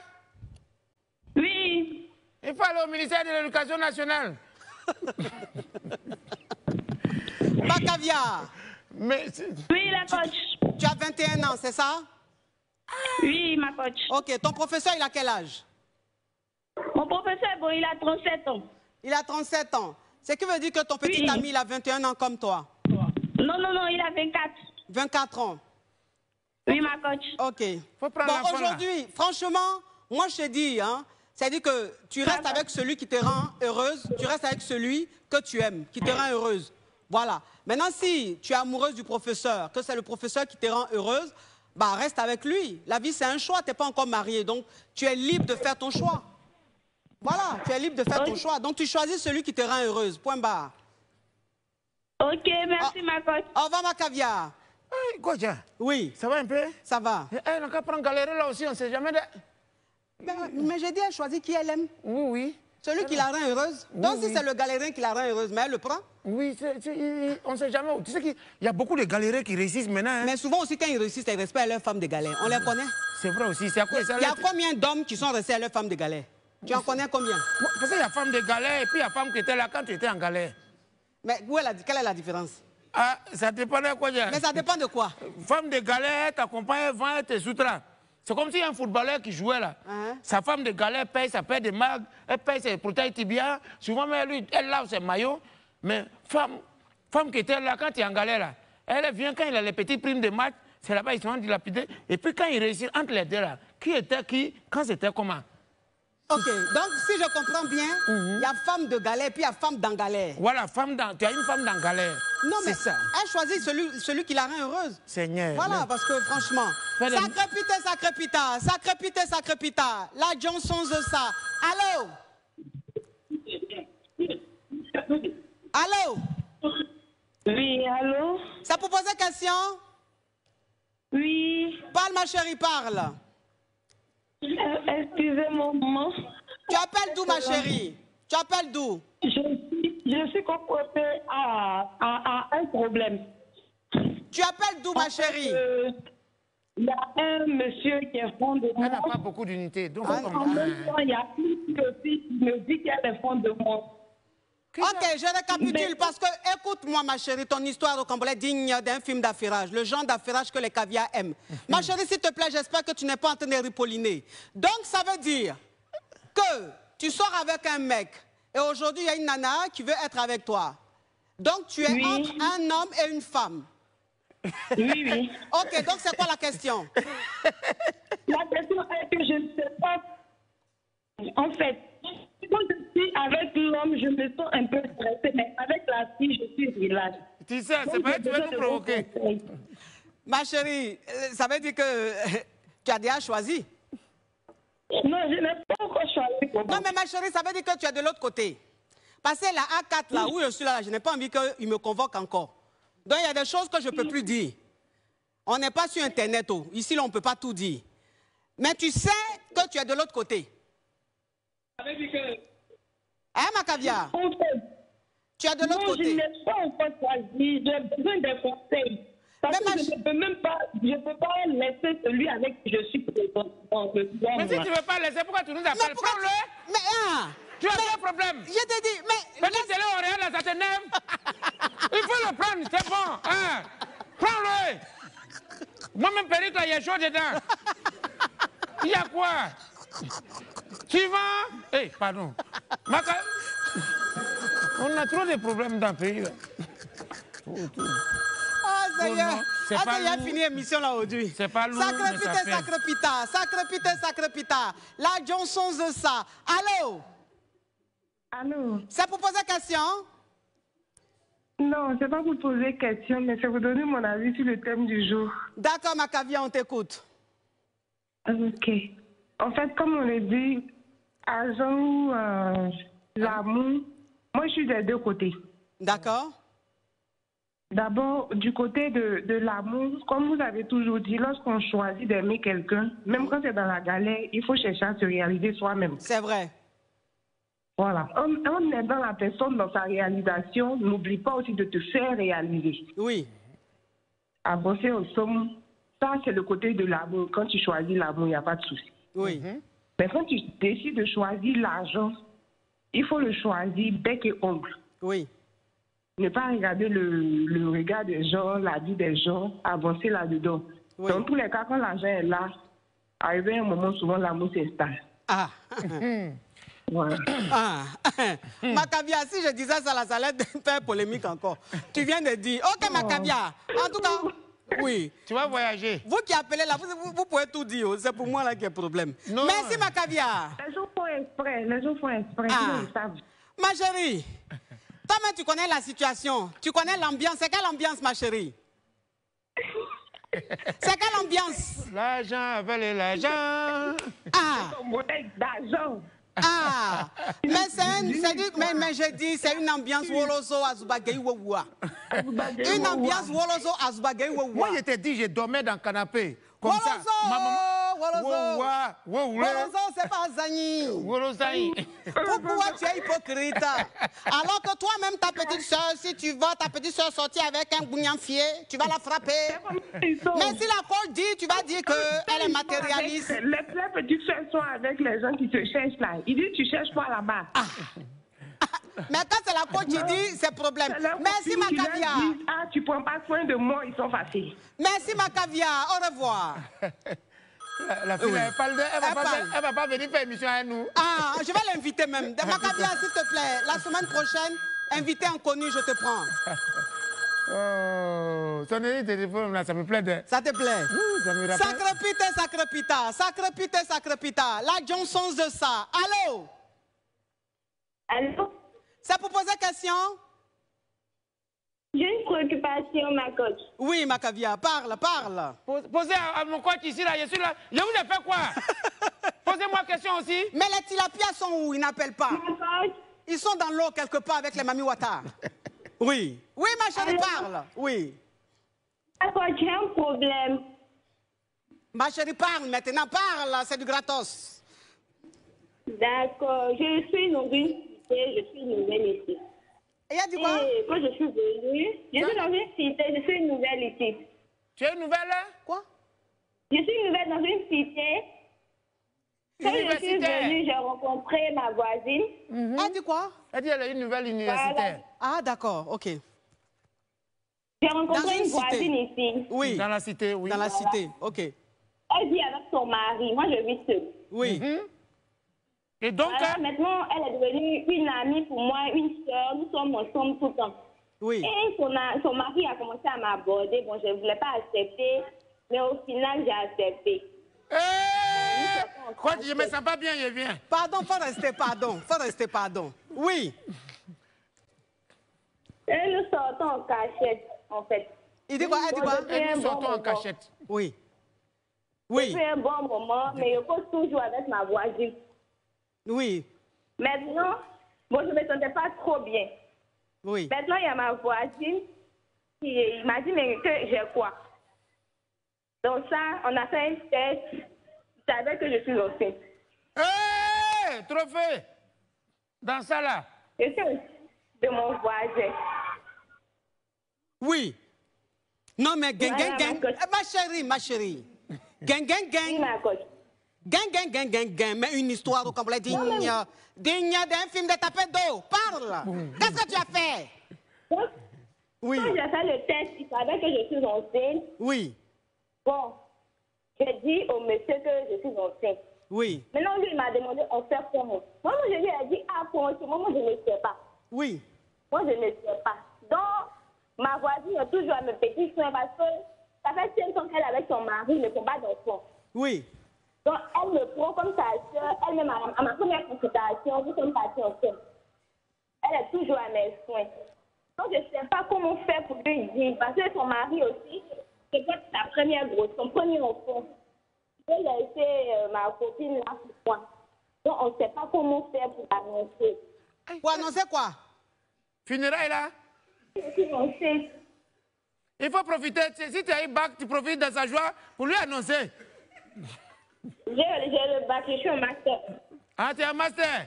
Oui. Il faut aller au ministère de l'Éducation nationale. Ma caviar. Mais oui, la coach. Tu as 21 ans, c'est ça? Oui, ma coach. Ok, ton professeur, il a quel âge? Mon professeur, bon, il a 37 ans. Il a 37 ans. Ce qui veut dire que ton petit ami, il a 21 ans comme toi? Non, il a 24. 24 ans. Oui, ma coach. Ok. Faut prendre bon, aujourd'hui, franchement, moi, je te dis, hein, c'est-à-dire que tu restes avec celui qui te rend heureuse, tu restes avec celui que tu aimes, qui te rend heureuse. Voilà. Maintenant, si tu es amoureuse du professeur, que c'est le professeur qui te rend heureuse, bah, reste avec lui. La vie, c'est un choix, tu n'es pas encore marié, donc tu es libre de faire ton choix. Voilà, tu es libre de faire ton choix. Donc, tu choisis celui qui te rend heureuse. Point barre. Ok, merci, ma coach. Au revoir, ma caviar. Hey, quoi, tiens? Oui. Ça va un peu? Ça va. On n'a qu'à prendre galérer là aussi, on ne sait jamais. Mais j'ai dit, elle choisit qui elle aime. Oui, oui. Celui qui la rend heureuse. Oui, Donc, oui. si c'est le galérien qui la rend heureuse, mais elle le prend. Oui, on ne sait jamais. Tu sais qu'il y a beaucoup de galériens qui réussissent maintenant. Hein? Mais souvent aussi, quand ils réussissent, ils respectent leurs femmes de galère. On les connaît. C'est vrai aussi. C'est à quoi ça? Il y a combien d'hommes qui sont restés à leurs femmes de galère? Tu en connais combien? Parce qu'il y a femme de galère et puis il y a femme qui était là quand tu étais en galère. Mais quelle est la différence? Ah, ça dépend de quoi. Mais ça dépend de quoi? Femme de galère t'accompagne, elle vend, elle te soutient. C'est comme si un footballeur qui jouait là. Sa femme de galère paye sa paire de mags, elle paye ses protèges tibia. Souvent, même elle lave ses maillots. Mais femme qui était là quand tu es en galère là, elle vient quand il a les petits primes de match, c'est là-bas ils sont dilapidés. Et puis quand il réussit entre les deux là, qui était qui, quand c'était comment? Ok, donc si je comprends bien, il y a femme de galère puis il y a femme dans galère. Voilà, tu as une femme dans galère. Non, mais ça. Elle choisit celui qui la rend heureuse. Seigneur. Voilà, parce que franchement, sacrépita, la Johnson de ça. Allô? Allô? Oui, allô? Ça pour poser question? Oui. Parle, ma chérie, parle. Excusez-moi, maman. Tu appelles d'où, ma chérie? Tu appelles d'où? Je suis confrontée à un problème. Tu appelles d'où, ma chérie? Il y a un monsieur qui est fond de moi. Elle n'a pas beaucoup d'unité. Donc, En même temps, il y a une aussi qui me dit qu'elle est fond de moi. Ok, je récapitule parce que, écoute-moi ma chérie, ton histoire au Cambodge est digne d'un film d'affairage, le genre d'affairage que les caviars aiment. Ma chérie, s'il te plaît, j'espère que tu n'es pas en train de ripolliner. Donc, ça veut dire que tu sors avec un mec et aujourd'hui, il y a une nana qui veut être avec toi. Donc, tu es entre un homme et une femme. Oui. Ok, donc c'est quoi la question? La question est que je ne sais pas. En fait, quand je suis avec l'homme, je me sens un peu stressée, mais avec la fille, je suis relax. Tu sais, c'est pas que tu veux nous provoquer. Ma chérie, ça veut dire que tu as déjà choisi? Non, je n'ai pas encore choisi. Non, mais ma chérie, ça veut dire que tu es de l'autre côté. Parce que la A4, là, où je suis là, je n'ai pas envie qu'il me convoque encore. Donc, il y a des choses que je ne peux plus dire. On n'est pas sur Internet. Oh. Ici, là, on ne peut pas tout dire. Mais tu sais que tu es de l'autre côté. Ça veut dire que... Hein, ma caviar? Tu es de l'autre côté. Non, je n'ai pas encore choisi. J'ai besoin des conseils. Parce que je ne peux même pas, je peux pas laisser celui avec qui je suis présent. Mais si tu ne veux pas laisser, pourquoi tu nous appelles? Prends-le. Mais tu as un problème. Je t'ai dit, mais... Petit télé au réel, là, ça t'énerve. Il faut le prendre, c'est bon. Hein? Prends-le. Moi-même, Périte, il y a chaud dedans. Il y a quoi? Tu vas? Eh, pardon. On a trop de problèmes dans le pays, là. Ah, ça y est. C'est Ah, pas ça y est, lourd. fini l'émission là aujourd'hui. C'est pas lourd, mais ça fait. Sacré pita. La Johnson de ça. Allô? Allô? C'est pour poser question? Non, c'est pas pour poser question, mais c'est pour donner mon avis sur le thème du jour. D'accord, ma caviar, on t'écoute. Ok. En fait, comme on le dit, argent ou l'amour, moi je suis des deux côtés. D'accord. D'abord, du côté de l'amour, comme vous avez toujours dit, lorsqu'on choisit d'aimer quelqu'un, même quand c'est dans la galère, il faut chercher à se réaliser soi-même. C'est vrai. Voilà. On est dans la personne, dans sa réalisation, n'oublie pas aussi de te faire réaliser. Oui. Avancer au somme, ça c'est le côté de l'amour. Quand tu choisis l'amour, il n'y a pas de souci. Oui. Mais quand tu décides de choisir l'argent, il faut le choisir bec et ongle. Oui. Ne pas regarder le regard des gens, la vie des gens, avancer là-dedans. Oui. Dans tous les cas, quand l'argent est là, arrivé un moment, souvent l'amour s'installe. Ah. Voilà. Ah. Ma caviar, si je disais ça, ça allait faire polémique encore. Tu viens de dire. Ok, ma caviar. En tout cas, oui. Tu vas voyager. Vous qui appelez là, vous pouvez tout dire. C'est pour moi là qu'il y a problème. Non. Merci, ma caviar. Les gens font exprès, Ah. ils savent. Ma chérie, toi-même, tu connais la situation. Tu connais l'ambiance. C'est quelle ambiance, ma chérie? C'est quelle ambiance? L'argent avec l'argent. Ah. Ton modèle d'argent. Ah. Mais je dis, c'est une ambiance Woloso Azubagei Wowa. Une ambiance Woloso Azubagei Wowa. Moi, je t'ai dit, je dormais dans le canapé. Comme ça. Woloso, c'est pas Zani. Pourquoi tu es hypocrite? Alors que toi-même, ta petite soeur, si tu vois ta petite soeur sortir avec un bougnan-fier, tu vas la frapper. Mais si la colle dit, tu vas dire qu'elle est matérialiste. Les petites soeurs sont avec les gens qui te cherchent là. Ils disent, tu cherches quoi là-bas? Mais quand c'est la coach qui dit, c'est problème. Merci, ma caviar. Ah, tu prends pas soin de moi, ils sont faciles. Merci, ma caviar. Au revoir. La fille, elle va pas venir faire émission avec nous. Ah, je vais l'inviter même. Ma caviar, s'il te plaît, la semaine prochaine, invité inconnu, je te prends. Oh, ton téléphone là, ça me plaît de... Ça te plaît? Ça me rappelle. Sacré pita. La Johnson de ça. Allô? Allô? C'est pour poser question? J'ai une préoccupation, ma coach. Oui, ma caviar, parle. Posez à mon coach ici, là, je suis là. Je vous ai fait quoi? Posez-moi question aussi. Mais les tilapias sont où? Ils n'appellent pas. Ma coach? Ils sont dans l'eau quelque part avec les mami wata. Oui. Oui, ma chérie, parle. Oui. Ma coach, j'ai un problème. Ma chérie, parle maintenant, parle. C'est du gratos. D'accord. Je suis nouvelle ici. Et il a dit quoi? Et quand je suis venue, je suis dans une cité, je suis une nouvelle ici. Tu es une nouvelle? Quoi? Je suis nouvelle dans une cité. Quand je suis venue, j'ai rencontré ma voisine. Elle dit quoi? Elle dit qu'elle a une nouvelle universitaire. Voilà. Ah, d'accord, ok. J'ai rencontré une voisine ici. Oui. Dans la cité, oui. Dans la cité, ok. Elle vit avec son mari. Moi, je vis seule. Oui. Et donc, voilà, maintenant, elle est devenue une amie pour moi, une sœur. Nous sommes ensemble tout le temps. Oui. Et son mari a commencé à m'aborder. Bon, je ne voulais pas accepter, mais au final, j'ai accepté. Quoi, je me sens pas bien, je viens. Pardon, faut rester pardon. Oui. Et nous sortons en cachette, en fait. Il dit quoi? Elle dit quoi? Et nous sortons en cachette. Oui. Oui. C'est un bon moment, mais je cause toujours avec ma voisine. Oui. Maintenant, bon, je ne me sentais pas trop bien. Oui. Maintenant, il y a ma voisine qui m'a dit, mais que j'ai quoi? Donc ça, on a fait un test. Je savais que je suis enceinte. Hé, trophée! Dans ça là. Je suis de mon voisin. Oui. Non, mais gang, Voilà, gang, gang. Ma chérie. Gang, gang, gang. Oui, ma coach. Gang. Mais une histoire au complet digne d'un film de tapette d'eau. Parle. Qu'est-ce que tu as fait? Donc, Oui. quand j'ai fait le test, il savait que je suis enceinte. Oui. Bon, j'ai dit au monsieur que je suis enceinte. Oui. Maintenant, lui, il m'a demandé, on fait comment? Moi, je lui ai dit, ah, pour ce moment, je ne sais pas. Oui. Moi, je ne sais pas. Donc, ma voisine a toujours à mes petits soins parce que ça fait 5 ans qu'elle est avec son mari, ne font pas d'enfants. Oui. Donc, elle me prend comme sa soeur. Elle-même, à ma première consultation, nous sommes partis ensemble. Elle est toujours à mes soins. Donc, je ne sais pas comment faire pour lui dire. Parce que son mari aussi, c'est peut-être sa première grosse, son premier enfant. Je vais laisser ma copine là pour moi. Donc, on ne sait pas comment faire pour l'annoncer. Pour annoncer quoi? Funérailles là? Je suis enceinte. Il faut profiter. Si tu as un bac, tu profites de sa joie pour lui annoncer. J'ai le bac, je suis un master. Ah, tu es un master?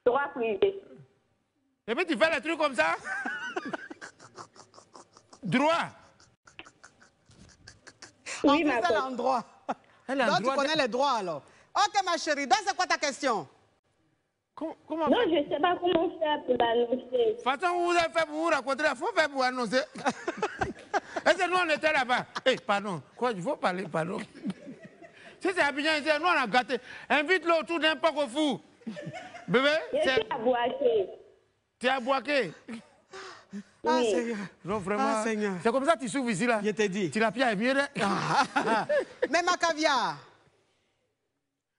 Droit privé. Et puis tu fais les trucs comme ça? Droit? Oui, en ma plus, elle coach. a un droit. Elle a un Donc, droit tu connais les droits alors. Ok, ma chérie. Donc, c'est quoi ta question? Comment Non, je ne sais pas comment faire pour l'annoncer. De toute façon, vous avez fait pour vous rencontrer, il faut faire pour annoncer. Est-ce que nous, on était là-bas? Eh, pardon. Quoi, il faut parler, pardon. Si c'est Abidjan, nous, on a gâté. Invite-le autour d'un poc au fou. Bébé, Je suis à Boaké. tu es à Boaké. Ah, Oui. Seigneur. Non, vraiment. Ah, Seigneur. C'est comme ça que tu souffres ici, là. Je t'ai dit. Tu l'as pris à mieux, Mais ma caviar.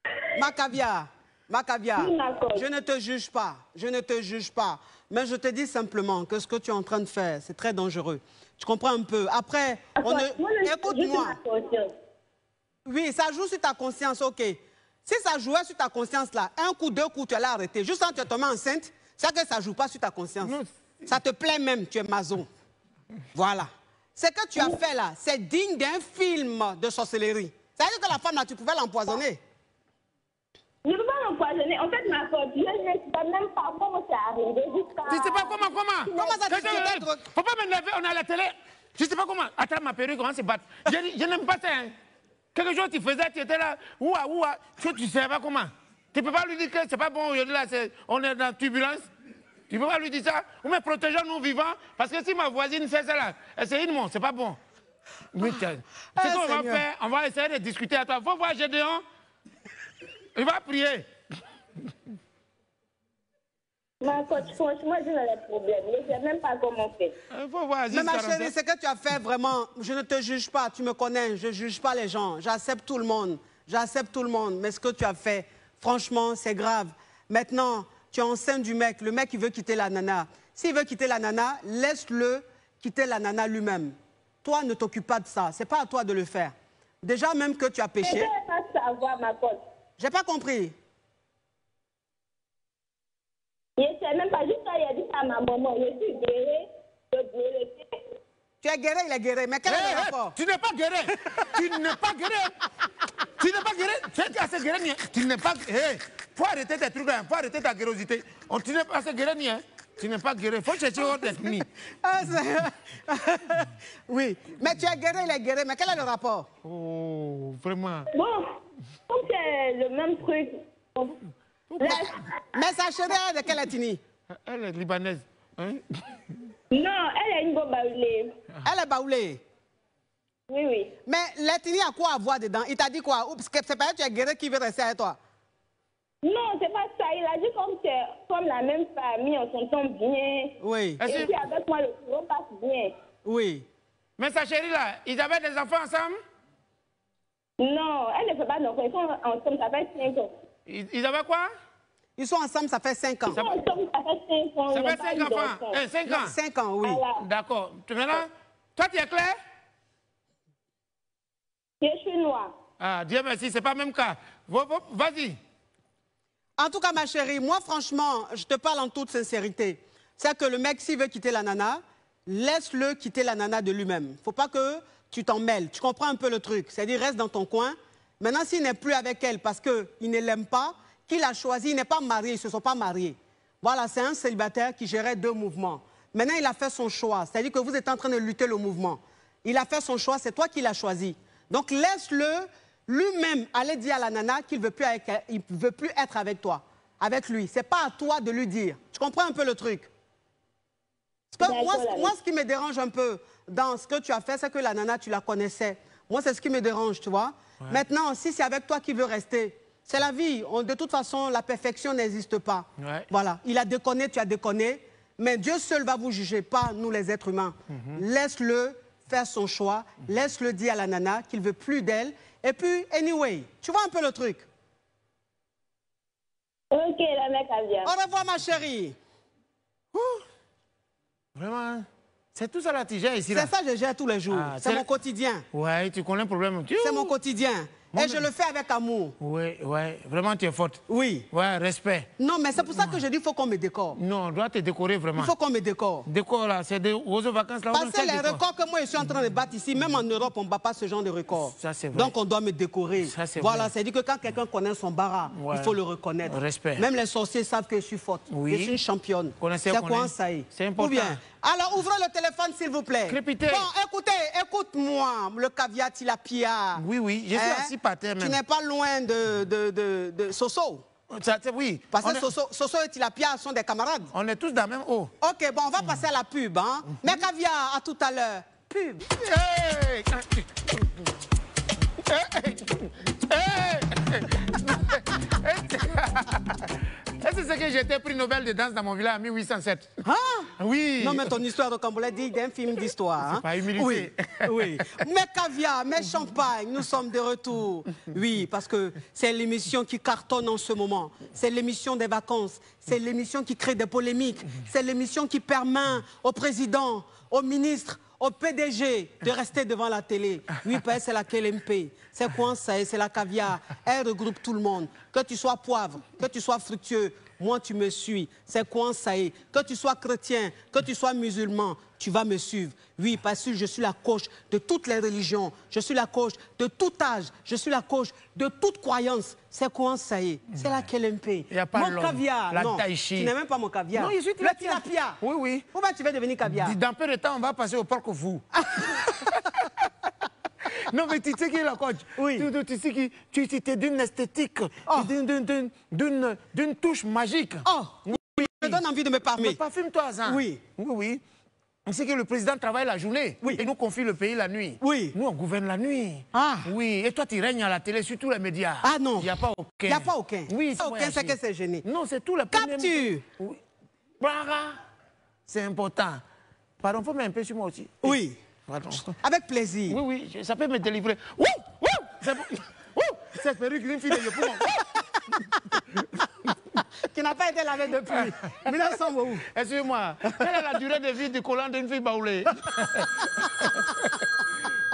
Oui, ma coach. Je ne te juge pas. Mais je te dis simplement que ce que tu es en train de faire, c'est très dangereux. Tu comprends un peu? Après, écoute-moi. Oui, ça joue sur ta conscience, ok. Si ça jouait sur ta conscience, là, un coup, 2 coups, tu allais arrêter. Juste quand tu es tombé enceinte, c'est que ça ne joue pas sur ta conscience. Non. Ça te plaît même, tu es maso. Voilà. Ce que tu as fait là, c'est digne d'un film de sorcellerie. Ça veut dire que la femme là, tu pouvais l'empoisonner. Je ne peux pas l'empoisonner. En fait, ma coach, je ne sais même pas comment c'est arrivé jusqu'à... Tu sais pas comment? Comment ça se fait d'être... Faut pas m'énerver, on est à la télé. Je sais pas comment. Attends, ma perruque, comment se battre. Je n'aime pas ça. Hein. Quelque chose tu faisais, tu étais là, ouah. Tu sais pas comment. Tu peux pas lui dire que c'est pas bon aujourd'hui, là, on est dans la turbulence. Tu peux pas lui dire ça. Ou mais protégeons-nous vivants. Parce que si ma voisine fait ça là, c'est une monstre, c'est pas bon. Mais ce qu'on va faire, on va essayer de discuter à toi. Faut voir Gédéon. Il va prier. Ma coach, franchement, je n'ai pas de problème. Je ne sais même pas comment faire. Il faut voir. Mais ma chérie, ce que tu as fait, vraiment, je ne te juge pas. Tu me connais, je ne juge pas les gens. J'accepte tout le monde. Mais ce que tu as fait, franchement, c'est grave. Maintenant, tu es enceinte du mec. Le mec, il veut quitter la nana. S'il veut quitter la nana, laisse-le quitter la nana lui-même. Toi, ne t'occupe pas de ça. Ce n'est pas à toi de le faire. Déjà, même que tu as péché... Je ne veux pas savoir, ma coach. J'ai pas compris. Je ne sais même pas. Juste ça, il a dit ça à ma maman. Je suis guérie. Tu es guéri, il est guéri. Mais quel est le rapport? Tu n'es pas guéri. Tu n'es pas guéri. Tu n'es pas guéri. Tu es assez guéri. Tu n'es pas... Hey, faut arrêter tes trucs là. Faut arrêter ta guérosité. Tu n'es pas assez guéri. Tu n'es pas guéri. Il faut chercher autre ethnie. Oui, mais tu es guéri, il est guéri. Mais quel est le rapport? Oh, vraiment. Bon, comme c'est le même truc. Mais sa chérie, elle est de quelle ethnie? Elle est libanaise. Hein? Non, elle est une bonne baoulée. Elle est baoulée. Oui, oui. Mais l'ethnie a quoi à voir dedans? Il t'a dit quoi? Ou parce que c'est pas elle, tu es guéri qui veut rester avec toi? Non, c'est pas ça. Il a dit comme c'est comme la même famille, on s'entend bien. Oui. Et puis avec moi, le courant passe bien. Oui. Mais sa chérie là, ils avaient des enfants ensemble? Non, elle ne fait pas d'enfants. Ils sont ensemble, ça fait 5 ans. Ils avaient quoi? Ils sont ensemble, ça fait 5 ans. Ils sont ensemble, ça fait 5 ans. Ça ils fait n'ont pas 5 eu enfants. d'enfants. 5 ans. 5 ans, oui. Voilà. D'accord. Maintenant, toi, tu es clair? Je suis noire. Ah, Dieu merci, c'est pas le même cas. Vas-y. En tout cas, ma chérie, moi, franchement, je te parle en toute sincérité. C'est que le mec, s'il veut quitter la nana, laisse-le quitter la nana de lui-même. Faut pas que tu t'en mêles. Tu comprends un peu le truc. C'est-à-dire, reste dans ton coin. Maintenant, s'il n'est plus avec elle parce qu'il ne l'aime pas, qu'il a choisi, il n'est pas marié, ils ne se sont pas mariés. Voilà, c'est un célibataire qui gérait 2 mouvements. Maintenant, il a fait son choix. C'est-à-dire que vous êtes en train de lutter le mouvement. Il a fait son choix, c'est toi qui l'as choisi. Donc, laisse-le lui-même aller dire à la nana qu'il ne veut plus être avec toi, avec lui. Ce n'est pas à toi de lui dire. Tu comprends un peu le truc? Parce que moi, ce qui me dérange un peu dans ce que tu as fait, c'est que la nana, tu la connaissais. Moi, c'est ce qui me dérange, tu vois. Ouais. Maintenant, si c'est avec toi qu'il veut rester, c'est la vie. De toute façon, la perfection n'existe pas. Ouais. Voilà. Il a déconné, tu as déconné. Mais Dieu seul va vous juger, pas nous les êtres humains. Laisse-le faire son choix. Laisse-le dire à la nana qu'il ne veut plus d'elle. Et puis, anyway, tu vois un peu le truc. Ok, la mec a bien. Au revoir, ma chérie. Vraiment, c'est tout ça la tigère ici. C'est ça que je gère tous les jours. C'est mon quotidien. Ouais, tu connais le problème. C'est mon quotidien. Et je le fais avec amour. Oui, vraiment tu es forte. Oui. Ouais, respect. Non, mais c'est pour ça que je dis qu'il faut qu'on me décore. Non, on doit te décorer vraiment. Il faut qu'on me décore. Décore là, c'est des vacances là. Parce que les records que moi je suis en train de battre ici, même en Europe, on ne bat pas ce genre de records. Ça c'est vrai. Donc on doit me décorer. Ça c'est voilà, vrai. c'est-à-dire que quand quelqu'un connaît son bara, il faut le reconnaître. Respect. Même les sorciers savent que je suis forte. Oui. Je suis une championne. C'est quoi ça y est? C'est important. Ou bien. Alors ouvrez le téléphone s'il vous plaît. Crépité. Bon, écoutez, écoute-moi, le caviar tilapia. Oui, je suis assis par terre même. Tu n'es pas loin de Soso. Oui. Parce que Soso et Tilapia sont des camarades. On est tous dans le même eau. Ok, bon, on va passer à la pub. Hein? Mais caviar, à tout à l'heure. Pub. Hey! Est-ce que c'est que j'ai été prix Nobel de danse dans mon village en 1807? Ah? Oui. Non, mais ton histoire de Camboulé dit d'un film d'histoire. C'est pas humilité. Oui, oui. Mais caviar, mais champagne, nous sommes de retour. Oui, parce que c'est l'émission qui cartonne en ce moment. C'est l'émission des vacances. C'est l'émission qui crée des polémiques. C'est l'émission qui permet au président, au ministre, au PDG de rester devant la télé. Oui, c'est la KLMP. C'est quoi ça? C'est la caviar. Elle regroupe tout le monde. Que tu sois poivre, que tu sois fructueux, moi tu me suis. C'est quoi ça? Que tu sois chrétien, que tu sois musulman, tu vas me suivre. Oui, parce que je suis la coach de toutes les religions. Je suis la coach de tout âge. Je suis la coach de toute croyance. C'est quoi ça? C'est la KLMP. Il n'y a pas mon caviar. La non, taïchi. tu n'es même pas mon caviar. Non, je suis le tilapia. Oui, oui. Pourquoi tu veux devenir caviar? Dans peu de temps, on va passer au parc au fou. Non, mais tu sais qui est la coach? Oui. Tu sais qui? Tu es d'une esthétique, d'une touche magique. Oh, oui. Ça me donne envie de me parfumer. Parfume-toi, ça. Oui. Oui. On sait que le président travaille la journée et nous confie le pays la nuit. Oui. Nous, on gouverne la nuit. Ah. Oui. Et toi, tu règnes à la télé sur tous les médias. Ah non. Il n'y a pas aucun. Il n'y a pas aucun. Oui, c'est aucun, c'est que c'est gêné. Non, c'est tout le Capture. Oui. C'est important. Pardon, faut mettre un peu sur moi aussi. Oui. Pardon. Avec plaisir. Oui, ça peut me délivrer. Cette perruque, une fille de Yopougon. Qui n'a pas été lavé depuis 1900 où? Excusez-moi, quelle est la durée de vie du collant d'une fille baoulée?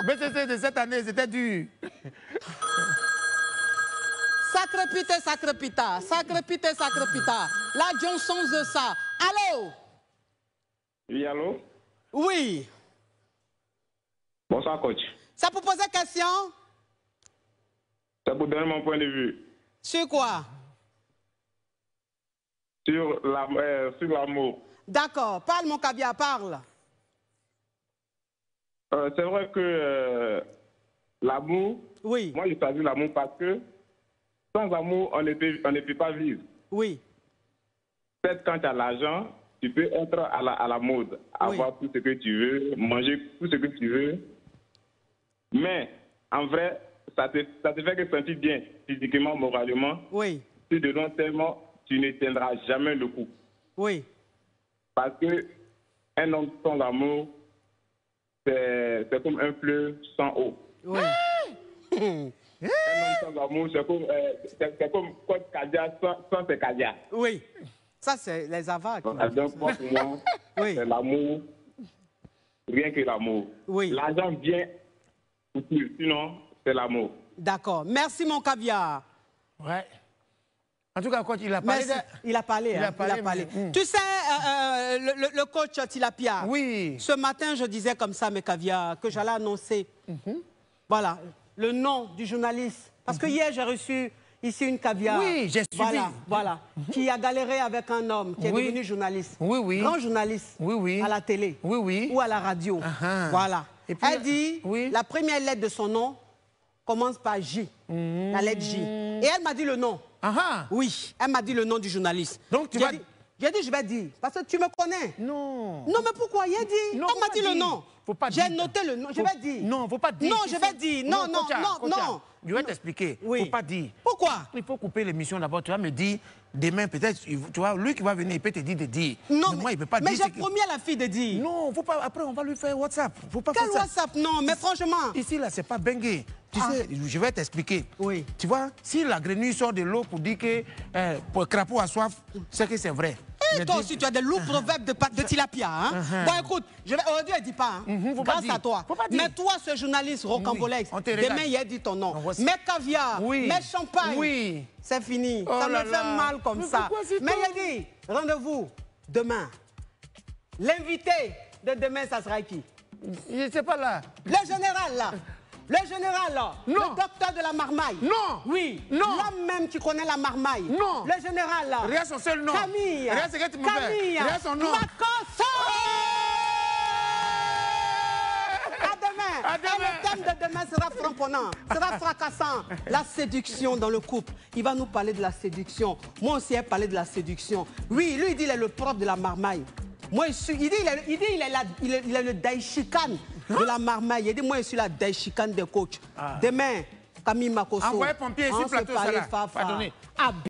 BCC de cette année, c'était dur. Sacrepité, sacrepita. Sacrepité, sacrepita. La Johnson de ça. Allô? Oui, allô? Oui. Bonsoir, coach. C'est pour poser question? C'est pour donner mon point de vue. Sur quoi? Sur l'amour. D'accord. Parle, mon caviar, parle. C'est vrai que l'amour, oui. Moi je choisis l'amour parce que sans amour, on ne peut pas vivre. Oui. Peut-être quand tu as l'argent, tu peux être à la mode, avoir tout ce que tu veux, manger tout ce que tu veux. Mais en vrai, ça te fait que sentir bien physiquement, moralement. Oui. Si de long terme, tu ne tiendras jamais le coup. Oui. Parce que un homme sans amour, c'est comme un fleuve sans eau. Oui. Un homme sans amour, c'est comme Kadia sans ses Kadia. Oui. Ça, c'est les avares. Donc, pour moi, c'est l'amour, rien que l'amour. Oui. L'argent vient pour tout, sinon, c'est l'amour. D'accord. Merci, mon caviar. Ouais. En tout cas, coach, il a parlé. Il a parlé. Il a parlé. Tu sais, le coach Tilapia. Oui. Ce matin, je disais comme ça, mes caviars, que j'allais annoncer. Voilà, le nom du journaliste. Parce que hier, j'ai reçu ici une caviar. Oui, j'ai suivi. Voilà. Qui a galéré avec un homme qui est devenu journaliste. Oui. Grand journaliste. Oui. À la télé. Oui. Ou à la radio. Voilà. Et puis, elle dit, la première lettre de son nom commence par J. La lettre J. Et elle m'a dit le nom. Oui, elle m'a dit le nom du journaliste. Donc tu vas... J'ai dit, je vais dire, parce que tu me connais. Non. Non, mais pourquoi? Il a dit. Non, elle m'a dit le nom. J'ai noté le nom. Je vais dire. Non, faut pas dire. Non, je vais dire. Non. Je vais t'expliquer. Oui. Faut pas dire. Pourquoi? Il faut couper l'émission d'abord. Tu vas me dire, demain, peut-être, tu vois, lui qui va venir, il peut te dire de dire. Non, mais moi, il peut pas dire. Mais j'ai promis à la fille de dire. Non, faut pas. Après, on va lui faire WhatsApp. Faut pas Quel faire ça. WhatsApp? Non, mais franchement. Ici, là, c'est pas bengué. Tu sais, je vais t'expliquer. Oui. Tu vois, si la grenouille sort de l'eau pour dire que pour le crapaud a soif, c'est que c'est vrai. Et toi aussi, tu as des lourds proverbes de Tilapia. Hein? Bon, écoute, aujourd'hui, elle ne dit pas. Grâce à toi. Mais toi, ce journaliste rocambolesque, demain, il a dit ton nom. Mais caviar, mais champagne, c'est fini. Ça me fait mal comme ça. Mais il a dit, rendez-vous demain. L'invité de demain, ça sera qui? Je ne sais pas là. Le général, là. Le général, là. Non. Le docteur de la marmaille. Non. Oui. Non. L'homme même qui connaît la marmaille. Non. Le général, là. Regarde son seul nom. Camille. Regarde ce que tu me fais. Camille. Regarde son nom. Makosso. À demain. Et le thème de demain sera frapponnant, sera fracassant. La séduction dans le couple. Il va nous parler de la séduction. Moi aussi, elle parlait de la séduction. Oui, lui, il dit qu'il est le propre de la marmaille. Moi, il dit il est le daishikan de la marmaille. Il dit, moi, je suis la daishikan des coachs. Demain, Camille Makosso. Envoyez pompier ici, plateau, ça là. Pardonnez.